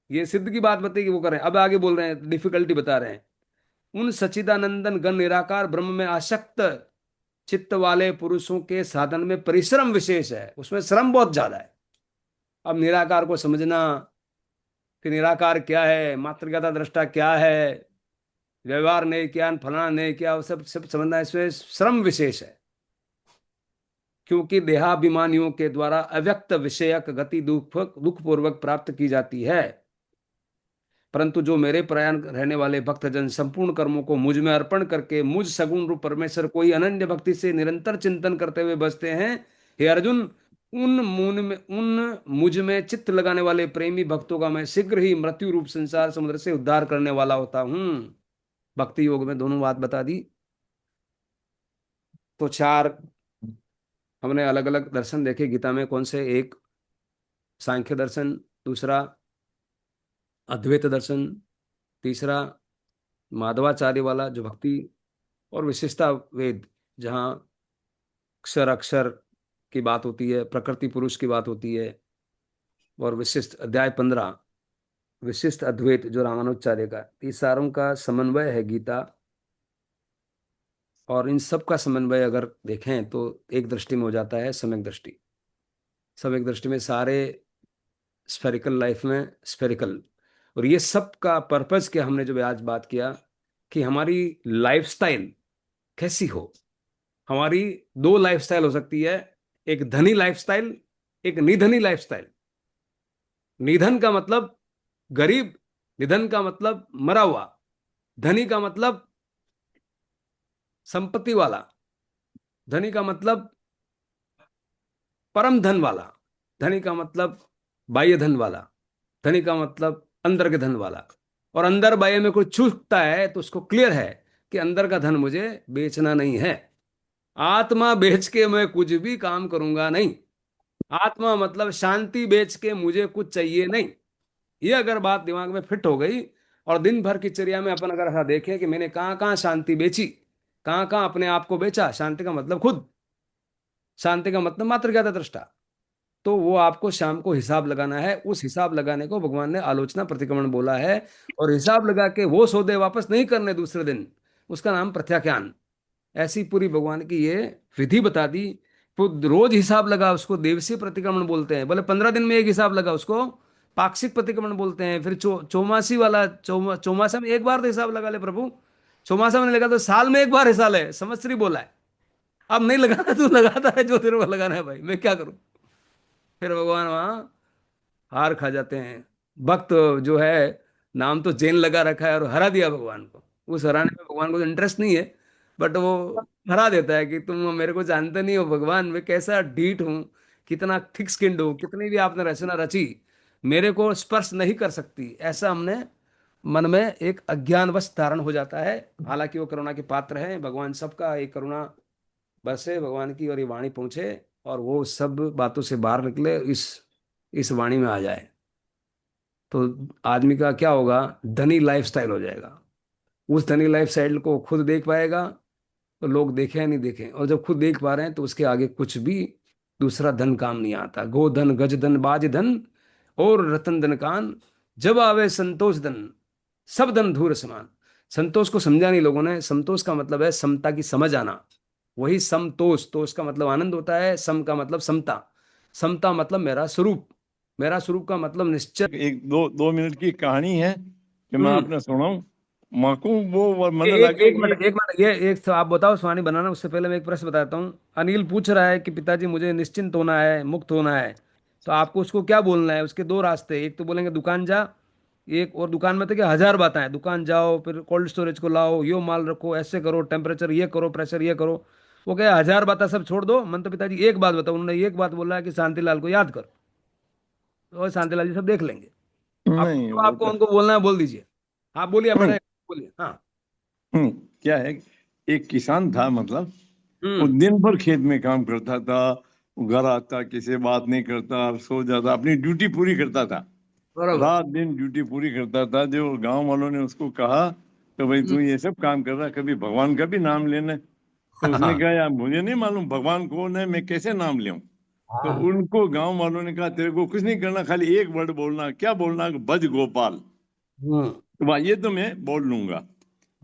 ये सिद्ध की बात बताइए वो करें। अब आगे बोल रहे हैं, डिफिकल्टी बता रहे हैं। उन सच्चिदानंदन गण निराकार ब्रह्म में आसक्त चित्त वाले पुरुषों के साधन में परिश्रम विशेष है, उसमें श्रम बहुत ज्यादा है। अब निराकार को समझना कि निराकार क्या है, मातृगता दृष्टा क्या है, व्यवहार नहीं किया, फलाना नहीं किया, वो सब सब समझना, इसमें श्रम विशेष है। क्योंकि देहाभिमानियों के द्वारा अव्यक्त विषयक गति दुख पूर्वक प्राप्त की जाती है। परंतु जो मेरे प्रयाण रहने वाले भक्तजन संपूर्ण कर्मों को मुझ में अर्पण करके मुझ सगुण रूप परमेश्वर को ही अनन्य भक्ति से निरंतर चिंतन करते हुए बसते हैं, हे अर्जुन, उन मुझ में चित्त लगाने वाले प्रेमी भक्तों का मैं शीघ्र ही मृत्यु रूप संसार समुद्र से उद्धार करने वाला होता हूं। भक्ति योग में दोनों बात बता दी। तो चार हमने अलग अलग दर्शन देखे गीता में। कौन से? एक सांख्य दर्शन, दूसरा अद्वैत दर्शन, तीसरा माधवाचार्य वाला जो भक्ति और विशेषता वेद, जहाँ अक्षर अक्षर की बात होती है, प्रकृति पुरुष की बात होती है, और विशिष्ट अध्याय 15 विशिष्ट अद्वैत जो रामानुजाचार्य का, ये सारों का समन्वय है गीता। और इन सब का समन्वय अगर देखें तो एक दृष्टि में हो जाता है सम्यक दृष्टि। सम्यक दृष्टि में सारे स्फेरिकल लाइफ में स्फेरिकल। और ये सब का पर्पज क्या, हमने जो आज बात किया कि हमारी लाइफस्टाइल कैसी हो। हमारी दो लाइफस्टाइल हो सकती है, एक धनी लाइफस्टाइल, एक निधनी लाइफस्टाइल। निधन का मतलब गरीब, निधन का मतलब मरा हुआ, धनी का मतलब संपत्ति वाला, धनी का मतलब परम धन वाला, धनी का मतलब बाह्य धन वाला, धनी का मतलब अंदर के धन वाला। और अंदर बाह्य में कोई चूकता है तो उसको क्लियर है कि अंदर का धन मुझे बेचना नहीं है। आत्मा बेच के मैं कुछ भी काम करूंगा नहीं। आत्मा मतलब शांति बेच के मुझे कुछ चाहिए नहीं। ये अगर बात दिमाग में फिट हो गई और दिन भर की चर्या में अपन अगर ऐसा देखें कि मैंने कहाँ कहाँ शांति बेची, कहाँ कहाँ अपने आप को बेचा। शांति का मतलब खुद, शांति का मतलब मात्र ज्ञाता दृष्टा। तो वो आपको शाम को हिसाब लगाना है। उस हिसाब लगाने को भगवान ने आलोचना प्रतिक्रमण बोला है। और हिसाब लगा के वो सौदे वापस नहीं करने दूसरे दिन, उसका नाम प्रत्याख्यान। ऐसी पूरी भगवान की ये विधि बता दी। तो रोज हिसाब लगा, उसको देवसी प्रतिक्रमण बोलते हैं। बोले 15 दिन में एक हिसाब लगा, उसको पाक्षिक प्रतिक्रमण बोलते हैं। फिर चौमासी वाला, चौमासा में एक बार तो हिसाब लगा ले प्रभु। चौमासा में लगा तो साल में एक बार हिसाब है, संवत्सरी बोला है। अब नहीं लगाना, तू लगाता है जो तेरे को लगाना है भाई, मैं क्या करूं। फिर भगवान वहां हार खा जाते हैं। भक्त जो है, नाम तो जैन लगा रखा है और हरा दिया भगवान को। उस हराने में भगवान को इंटरेस्ट नहीं है, बट वो हरा देता है कि तुम मेरे को जानते नहीं हो भगवान, मैं कैसा ढीठ हूं, कितना थिक स्किन्ड हूं, कितनी भी आपने रचना रची मेरे को स्पर्श नहीं कर सकती। ऐसा हमने मन में एक अज्ञानवश धारण हो जाता है। हालांकि वो करुणा के पात्र हैं, भगवान सबका एक करुणा बरसे भगवान की और ये वाणी पहुंचे और वो सब बातों से बाहर निकले, इस वाणी में आ जाए, तो आदमी का क्या होगा, धनी लाइफस्टाइल हो जाएगा। उस धनी लाइफस्टाइल को खुद देख पाएगा, तो लोग देखें या नहीं देखें, और जब खुद देख पा रहे हैं तो उसके आगे कुछ भी दूसरा धन काम नहीं आता। गोधन गज धन बाज धन और रतन धन कान, जब आवे संतोष धन, सब धन धूर समान। संतोष को समझा नहीं लोगों ने। संतोष का मतलब है समता की समझ आना, वही समतोष। तोष का मतलब आनंद होता है, सम का मतलब समता, समता मतलब मेरा स्वरूप, मेरा स्वरूप का मतलब निश्चय। एक दो 2 मिनट की कहानी है कि मैं हम्म। आपने सुनाऊं। माकू वो मन एक लगे एक मिनट, एक मिनट, ये एक तो आप बताओ सुहानी बनाना, उससे पहले मैं एक प्रश्न बताता हूँ। अनिल पूछ रहा है कि पिताजी मुझे निश्चिंत होना है, मुक्त होना है, तो आपको उसको क्या बोलना है? उसके दो रास्ते, एक तो बोलेंगे दुकान जा, एक और दुकान में तो क्या हजार बातें हैं, दुकान जाओ, फिर कोल्ड स्टोरेज को लाओ, यो माल रखो, ऐसे करो, टेम्परेचर ये करो, प्रेशर ये करो। वो क्या हजार बातें सब छोड़ दो, मन तो पिताजी एक बात बताओ। उन्होंने एक बात बोला है कि शांतिलाल को याद कर, और शांतिलाल जी सब देख लेंगे। आप नहीं तो वो आपको तो उनको बोलना है बोल दीजिए। आप बोलिए बड़े, बोलिए हाँ। क्या है, एक किसान था, मतलब वो हम्म। दिन भर खेत में काम करता था, वो घर आता, किसी से बात नहीं करता, सो जाता, अपनी ड्यूटी पूरी करता था, बरोबर। रात दिन ड्यूटी पूरी करता था। जो गांव वालों ने उसको कहा तो भाई हम्म। तू ये सब काम कर रहा, कभी भगवान का भी नाम लेना है? तो उसने हाँ कहा यार मुझे नहीं मालूम भगवान कौन है, मैं कैसे नाम लूं? तो हाँ। उनको गांव वालों ने कहा तेरे को कुछ नहीं करना, खाली एक वर्ड बोलना। क्या बोलना? भज गोपाल। हम्म। तो वहाँ ये तो मैं बोल लूंगा। अब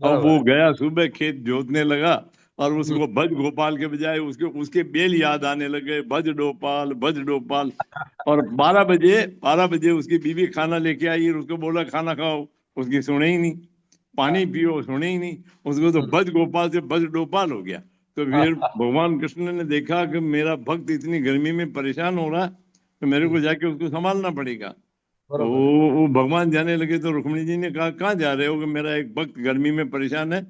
बराबर वो है। गया, सुबह खेत जोतने लगा, और हम्म। उसको भज गोपाल के बजाय उसके उसके बेल याद आने लगे, भज डोपाल, भज डोपाल। और 12 बजे उसकी बीवी खाना लेके आई और उसको बोला खाना खाओ, उसकी सुने ही नहीं। पानी पियो, सुने ही नहीं। उसको तो हम्म। भज गोपाल से भज डोपाल हो गया। तो फिर हाँ, भगवान कृष्ण ने देखा कि मेरा भक्त इतनी गर्मी में परेशान हो रहा है, तो मेरे को जाके उसको संभालना पड़ेगा। तो बराबर है। वो भगवान जाने लगे, तो रुक्मिणी जी ने कहा कहाँ जा रहे हो? कि मेरा एक भक्त गर्मी में परेशान है,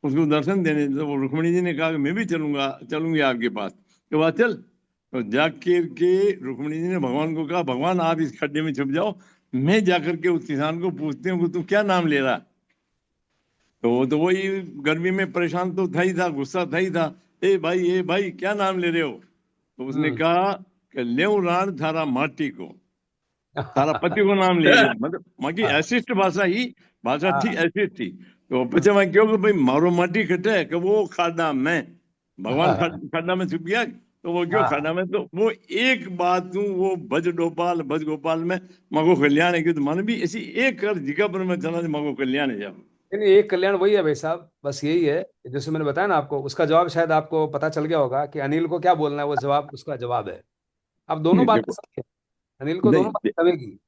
उसको दर्शन देने। तो वो रुक्मिणी जी ने कहा कि मैं भी चलूंगा, चलूंगी आपके पास। तो वह चल। तो जाकर के रुक्मिणी जी ने भगवान को कहा भगवान आप इस खड्डे में छुप जाओ, मैं जाकर के उस किसान को पूछती हूँ कि तू क्या नाम ले रहा। तो वही गर्मी में परेशान तो था ही था, गुस्सा था ही था। ए भाई क्या नाम ले रहे हो? तो उसने हम्म। कहा कि ले राण थारा माटी को, तारा पति को नाम ले लियो। मतलब माँ की हाँ एसिस्ट भाषा ही, भाषा थी, हाँ एसिस्ट थी। तो पचे मैं क्यों कि भाई मारो माटी कटे है कि वो खाड़ा में, भगवान हाँ खाड़ा में छुप गया, तो वो क्यों हाँ। खाड़ा में? तो वो एक बात हूँ, वो भज गोपाल भज गोपाल में मगो कल्याण है कि तो मन भी ऐसी एक कर जगह पर मैं चला मगो कल्याण है जाओ। नहीं नहीं, एक कल्याण वही है भाई साहब, बस यही है। जैसे मैंने बताया ना आपको, उसका जवाब शायद आपको पता चल गया होगा कि अनिल को क्या बोलना है, वो जवाब उसका जवाब है। अब दोनों नहीं बातें देखो, सही है, अनिल को दोनों नहीं बातें चलेगी।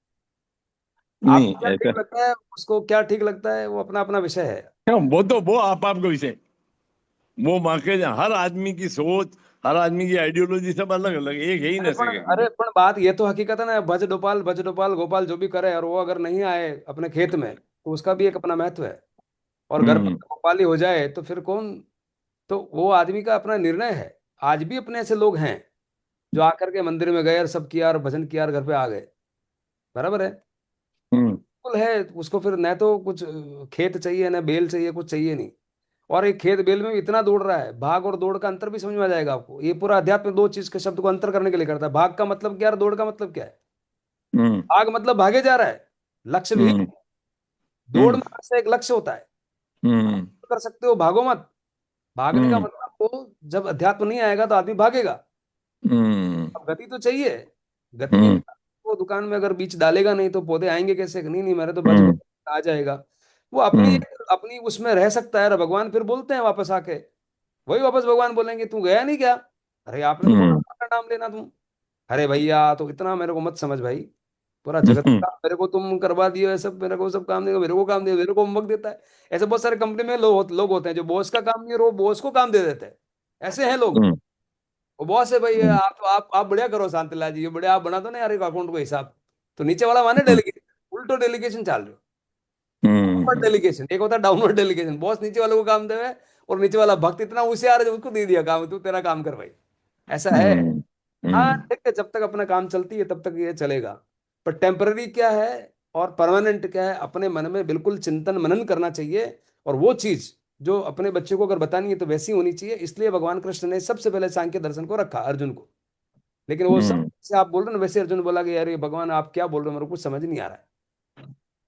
नहीं आपको क्या ऐसा, ठीक लगता है, उसको क्या ठीक लगता है, वो अपना अपना विषय है। हाँ, वो तो वो आप आपका विषय, वो मार्केट, हर आदमी की सोच, हर आदमी की आइडियोलॉजी सब अलग अलग, एक है ही ना सके। अरे पण बात ये तो हकीकत है ना, भज गोपाल गोपाल जो भी करे, और वो अगर नहीं आए अपने खेत में तो उसका भी एक अपना महत्व है। और घर पर हम्म गोपाली हो जाए तो फिर कौन, तो वो आदमी का अपना निर्णय है। आज भी अपने ऐसे लोग हैं जो आकर के मंदिर में गए और सब किया और भजन किया और घर पे आ गए। बराबर है, हम्म बिल्कुल है। उसको फिर न तो कुछ खेत चाहिए, न बेल चाहिए, कुछ चाहिए नहीं। और एक खेत बेल में भी इतना दौड़ रहा है, भाग और दौड़ का अंतर भी समझ में आ जाएगा आपको। ये पूरा अध्यात्म दो चीज के शब्द को अंतर करने के लिए करता है। भाग का मतलब क्या है और दौड़ का मतलब क्या है? हम्म भाग मतलब भागे जा रहा है, लक्ष्य भी। हम्म दौड़ हम्म में से एक लक्ष्य होता है। हम्म कर सकते हो, भागो मत। भागने का हम्म मतलब तो जब अध्यात्म नहीं आएगा तो आदमी भागेगा। हम्म अब गति तो चाहिए, गति भी। हम्म वो दुकान में अगर बीज डालेगा नहीं तो पौधे आएंगे कैसे? नहीं नहीं, मेरे तो बज हम्म आ जाएगा। वो अपनी हम्म अपनी उसमें रह सकता है, और भगवान फिर बोलते हैं वापस आके, वही वापस भगवान बोलेंगे तू गया नहीं क्या? अरे आपने तो बोला हम्म था नाम लेना तुम। अरे भैया तो इतना मेरे को मत समझ भाई, पूरा जगत हम्म का मेरे को तुम करवा दियो है सब, मेरे को सब काम देगा, मेरे को काम दे, मेरे को होमवर्क देता है। ऐसे बहुत सारे कंपनी में लोग होते हैं जो बॉस का काम नहीं, और वो बॉस को काम दे देते हैं। ऐसे हैं लोग। हम्म वो बॉस है भाई, हम्म आप बढ़िया करो शांतिलाल जी, ये बढ़िया आप बना दो ना यार एक अकाउंट को हिसाब। तो नीचे वाला माने हम्म डेलीगेशन, उल्टो डेलीगेशन चाल रहे हो। अपवर्ड हम्म डेलीगेशन एक होता है, डाउनवर्ड डेलीगेशन। बॉस नीचे वाले को काम देवे, और नीचे वाला भक्त इतना होशियार है जो उसको दे दिया काम, तू तेरा काम कर भाई। ऐसा है। हम्म हाँ हम्म ठीक है, जब तक अपना काम चलती है तब तक ये चलेगा। पर टेम्पररी क्या है और परमानेंट क्या है, अपने मन में बिल्कुल चिंतन मनन करना चाहिए। और वो चीज जो अपने बच्चे को अगर बतानी है तो वैसी होनी चाहिए, इसलिए भगवान कृष्ण ने सबसे पहले सांख्य दर्शन को रखा अर्जुन को। लेकिन वो सब हम्म से आप बोल रहे हो ना, वैसे अर्जुन बोला कि यार ये भगवान आप क्या बोल रहे हो, मेरे को कुछ समझ नहीं आ रहा है,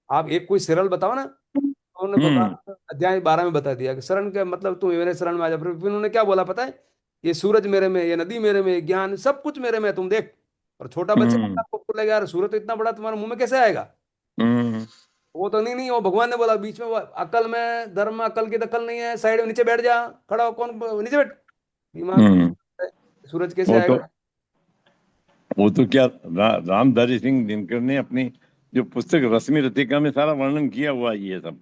आप एक कोई सरल बताओ ना। तो उन्होंने हम्म भगवान अध्याय 12 में बता दिया कि शरण का मतलब तू मेरे शरण में आ जा। फिर उन्होंने क्या बोला पता है, ये सूरज मेरे में, ये नदी मेरे में, ज्ञान सब कुछ मेरे में है, तुम देख। और छोटा बच्चा हम्म आपको बोलेगा यार सूरज तो इतना बड़ा तुम्हारे मुंह में कैसे आएगा, हम्म वो तो नहीं नहीं, वो भगवान ने बोला बीच में, वो अकल में धर्म में अकल की दखल नहीं है, साइड में नीचे बैठ जा, खड़ा हो, कौन नीचे बैठ, दिमाग हम्म। है, सूरज कैसे वो तो आएगा। वो तो क्या रामधारी सिंह दिनकर ने अपनी जो पुस्तक रश्मि रतिका में सारा वर्णन किया हुआ है ये सब।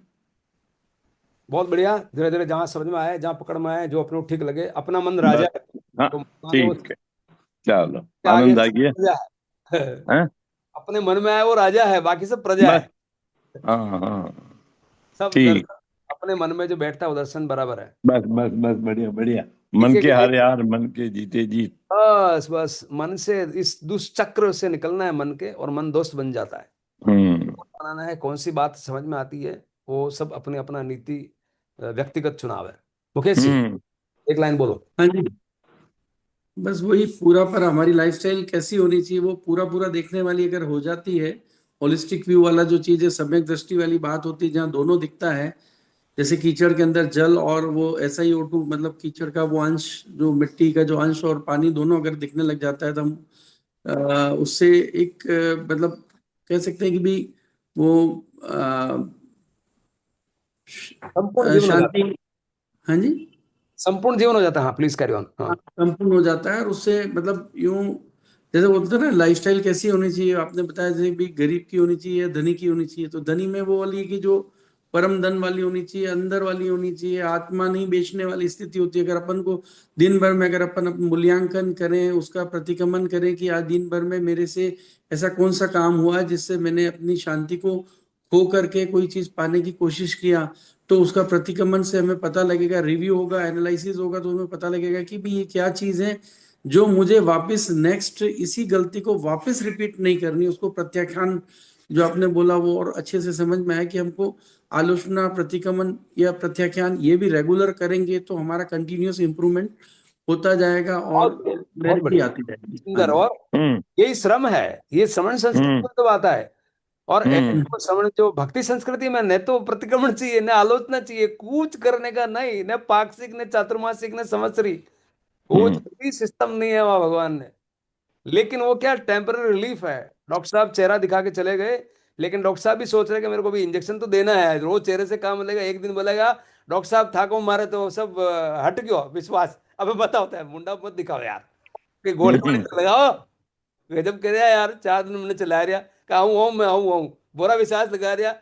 बहुत बढ़िया, धीरे धीरे जहां समझ में आए, जहां पकड़ में आए, जो अपने को ठीक लगे, अपना मन राजा बस। है, हाँ तो मान लो ठीक है। चलो उसके आगे आनंद आ सब गया। प्रजा है। हैं? अपने मन में आए वो राजा है, बाकी सब प्रजा बस। है। हाँ हाँ। सब ठीक। दर्शन अपने मन में जो बैठता है वो दर्शन बराबर है। बस बस बस बढ़िया बढ़िया। एक मन एक के एक हारे हार, मन के जीते जीत। बस बस मन से इस दुष्चक्र से निकलना है मन के, और मन दोस्त बन जाता है। हम्म बनाना है, कौन सी बात समझ में आती है, वो सब अपने अपना नीति व्यक्तिगत चुनाव है। मुकेश जी, हम्म एक लाइन बोलो। हाँ जी। बस वही पूरा पर हमारी लाइफस्टाइल कैसी होनी चाहिए वो पूरा पूरा देखने वाली अगर हो जाती है, होलिस्टिक व्यू वाला जो चीज है, सम्यक दृष्टि वाली बात होती है, जहाँ दोनों दिखता है। जैसे कीचड़ के अंदर जल और वो SiO2 मतलब कीचड़ का वो अंश, जो मिट्टी का जो अंश और पानी दोनों अगर दिखने लग जाता है तो हम उससे एक मतलब कह सकते हैं कि भी वो संपूर्ण जीवन हो जाता शांति। है, हाँ जी। संपूर्ण जीवन हो जाता है, हाँ प्लीज कैरी ऑन, हाँ। हाँ, संपूर्ण हो जाता है और उससे मतलब यूं जैसे बोलते हैं ना लाइफस्टाइल कैसी होनी चाहिए, आपने बताया जैसे भी गरीब की होनी चाहिए या धनी की होनी चाहिए, तो धनी में वो वाली की जो परम धन वाली होनी चाहिए, अंदर वाली होनी चाहिए, आत्मा नहीं बेचने वाली स्थिति होती है। अगर अपन को दिन भर में अगर अपन मूल्यांकन करें, उसका प्रतिक्रमण करें कि आज दिन भर में मेरे से ऐसा कौन सा काम हुआ है जिससे मैंने अपनी शांति को खो करके कोई चीज पाने की कोशिश किया, तो उसका प्रतिक्रमण से हमें पता लगेगा, रिव्यू होगा, एनालिसिस होगा, तो हमें पता लगेगा कि भी ये क्या चीज है जो मुझे वापस नेक्स्ट इसी गलती को वापस रिपीट नहीं करनी। उसको प्रत्याख्यान जो आपने बोला वो और अच्छे से समझ में आया कि हमको आलोचना, प्रतिक्रमण या प्रत्याख्यान ये भी रेगुलर करेंगे तो हमारा कंटिन्यूअस इंप्रूवमेंट होता जाएगा और बहुत बहुत क्लैरिटी बढ़िया, आती जाएगी। हाँ सुंदर। जी। और यही श्रम है, ये श्रवण संस्कृति हम्म में तो आता है। और हम्म तो श्रवण जो भक्ति संस्कृति में न तो प्रतिक्रमण चाहिए, न आलोचना चाहिए, कूच करने का नहीं, न पाक्षिक, न चातुर्मासिक, न संवत्सरी, कुछ हम्म भी सिस्टम नहीं है वहां भगवान ने। लेकिन वो क्या टेम्पररी रिलीफ है। डॉक्टर साहब चेहरा दिखा के चले गए, लेकिन डॉक्टर साहब भी सोच रहे कि मेरे को भी इंजेक्शन तो देना है, रोज चेहरे से काम मिलेगा, एक दिन बोलेगा डॉक्टर साहब था को मारे तो सब हट गयो विश्वास, अबे बताओ होता है मुंडा मत दिखाओ यार, कि गोली वोली हम्म तो लगाओ। गजब कर रहा यार, 4 दिन मैंने चला रहा, कहा हूँ मैं हूँ बोरा विश्वास लगा रहा,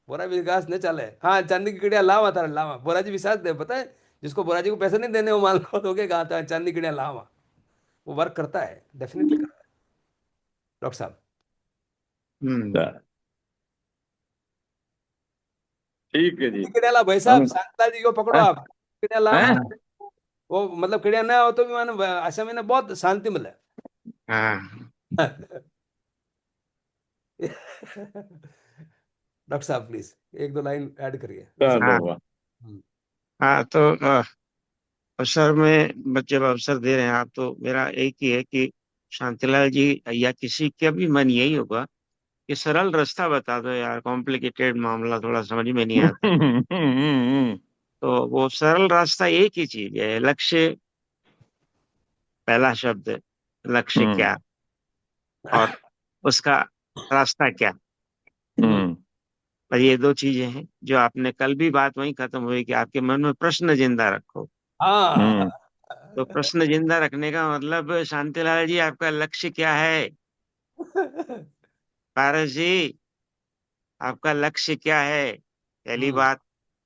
बोरा विश्वास नहीं चले, हाँ चांदी की चिड़िया लावा था लावा, बोरा जी विश्वास दे, पता है जिसको बोरा जी को पैसे नहीं देने वो मान लो तो क्या कहा था, चांदी की चिड़िया लावा, वो वर्क करता है, डेफिनेटली करता है डॉक्टर साहब। हम्म। ठीक है जी। किड़िया भाई साहब, हम शांता जी को पकड़ो हैं? आप, किड़िया लाओ, हैं? वो मतलब किड़िया ना हो तो भी मानो ऐसा में ना बहुत शांति मिले। हाँ डॉक्टर साहब प्लीज एक दो लाइन ऐड करिए वैसे। चलो हाँ वाह। हम्म, हाँ। तो अवसर में जब अवसर दे रहे हैं आप, तो मेरा एक ही है कि शांतिलाल जी या किसी का भी मन यही होगा कि सरल रास्ता बता दो यार, कॉम्प्लिकेटेड मामला थोड़ा समझ में नहीं आता। तो वो सरल रास्ता एक ही चीज है, लक्ष्य। पहला शब्द है लक्ष्य हम्म क्या, और उसका रास्ता क्या। हम्म, हम्म और ये दो चीजें हैं जो आपने कल भी बात वहीं खत्म हुई कि आपके मन में प्रश्न जिंदा रखो। हाँ। हम्म तो प्रश्न जिंदा रखने का मतलब शांतिलाल जी आपका लक्ष्य क्या है। पारस जी आपका लक्ष्य क्या है। पहली हम्म, बात,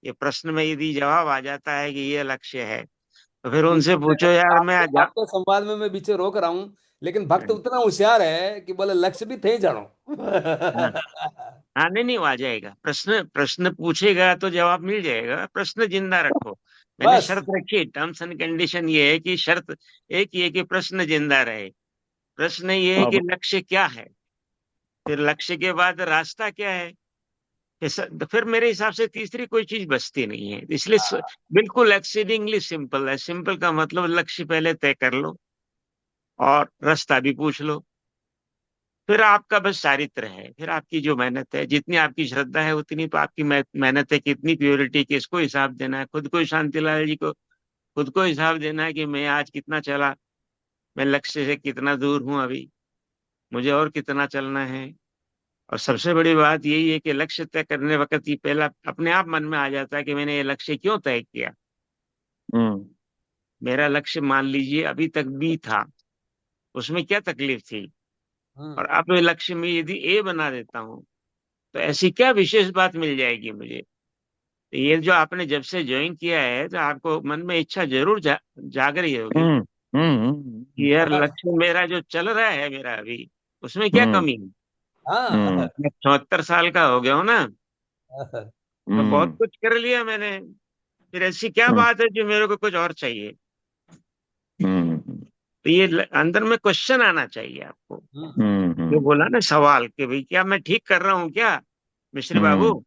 ये प्रश्न में यदि जवाब आ जाता है कि ये लक्ष्य है, तो फिर नहीं, उनसे पूछो यार मैं आपके जा। आपके संवाद में मैं बीचे रोक रहा हूँ, लेकिन भक्त उतना होशियार है कि बोले लक्ष्य भी थे जानो। हाँ हाँ, नहीं नहीं, वो आ जाएगा। प्रश्न प्रश्न पूछेगा तो जवाब मिल जाएगा। प्रश्न जिंदा रखो। मैंने बस शर्त रखी, टर्म्स एंड कंडीशन ये है कि शर्त एक ही है कि प्रश्न जिंदा रहे। प्रश्न ये है कि अब लक्ष्य क्या है, फिर लक्ष्य के बाद रास्ता क्या है, फिर मेरे हिसाब से तीसरी कोई चीज बचती नहीं है। इसलिए बिल्कुल एक्सीडिंगली सिंपल है। सिंपल का मतलब लक्ष्य पहले तय कर लो और रास्ता भी पूछ लो। फिर आपका बस चारित्र है, फिर आपकी जो मेहनत है, जितनी आपकी श्रद्धा है उतनी तो आपकी मेहनत है, कितनी प्योरिटी, किसको हिसाब देना है, खुद को, शांतिलाल जी को खुद को हिसाब देना है कि मैं आज कितना चला, मैं लक्ष्य से कितना दूर हूं अभी, मुझे और कितना चलना है। और सबसे बड़ी बात यही है कि लक्ष्य तय करने वक्त ही पहला अपने आप मन में आ जाता है कि मैंने ये लक्ष्य क्यों तय किया। हम्म मेरा लक्ष्य मान लीजिए अभी तक बी था, उसमें क्या तकलीफ थी, और हम्म। अब लक्ष्य में यदि ए बना देता हूँ तो ऐसी क्या विशेष बात मिल जाएगी मुझे। तो ये जो आपने जब से ज्वाइन किया है तो आपको मन में इच्छा जरूर जाग रही होगी हम्म हम्म कि यार लक्ष्य मेरा जो चल रहा है मेरा अभी, उसमें क्या हम्म कमी है। हम्म हाँ। मैं 74 साल का हो गया हूँ ना, तो बहुत हम्म कुछ कर लिया मैंने। फिर ऐसी क्या हम्म बात है जो मेरे को कुछ और चाहिए। हम्म तो ये अंदर में क्वेश्चन आना चाहिए आपको, हम्म। जो बोला ना सवाल कि भाई क्या मैं ठीक कर रहा हूँ क्या मिश्री हम्म बाबू।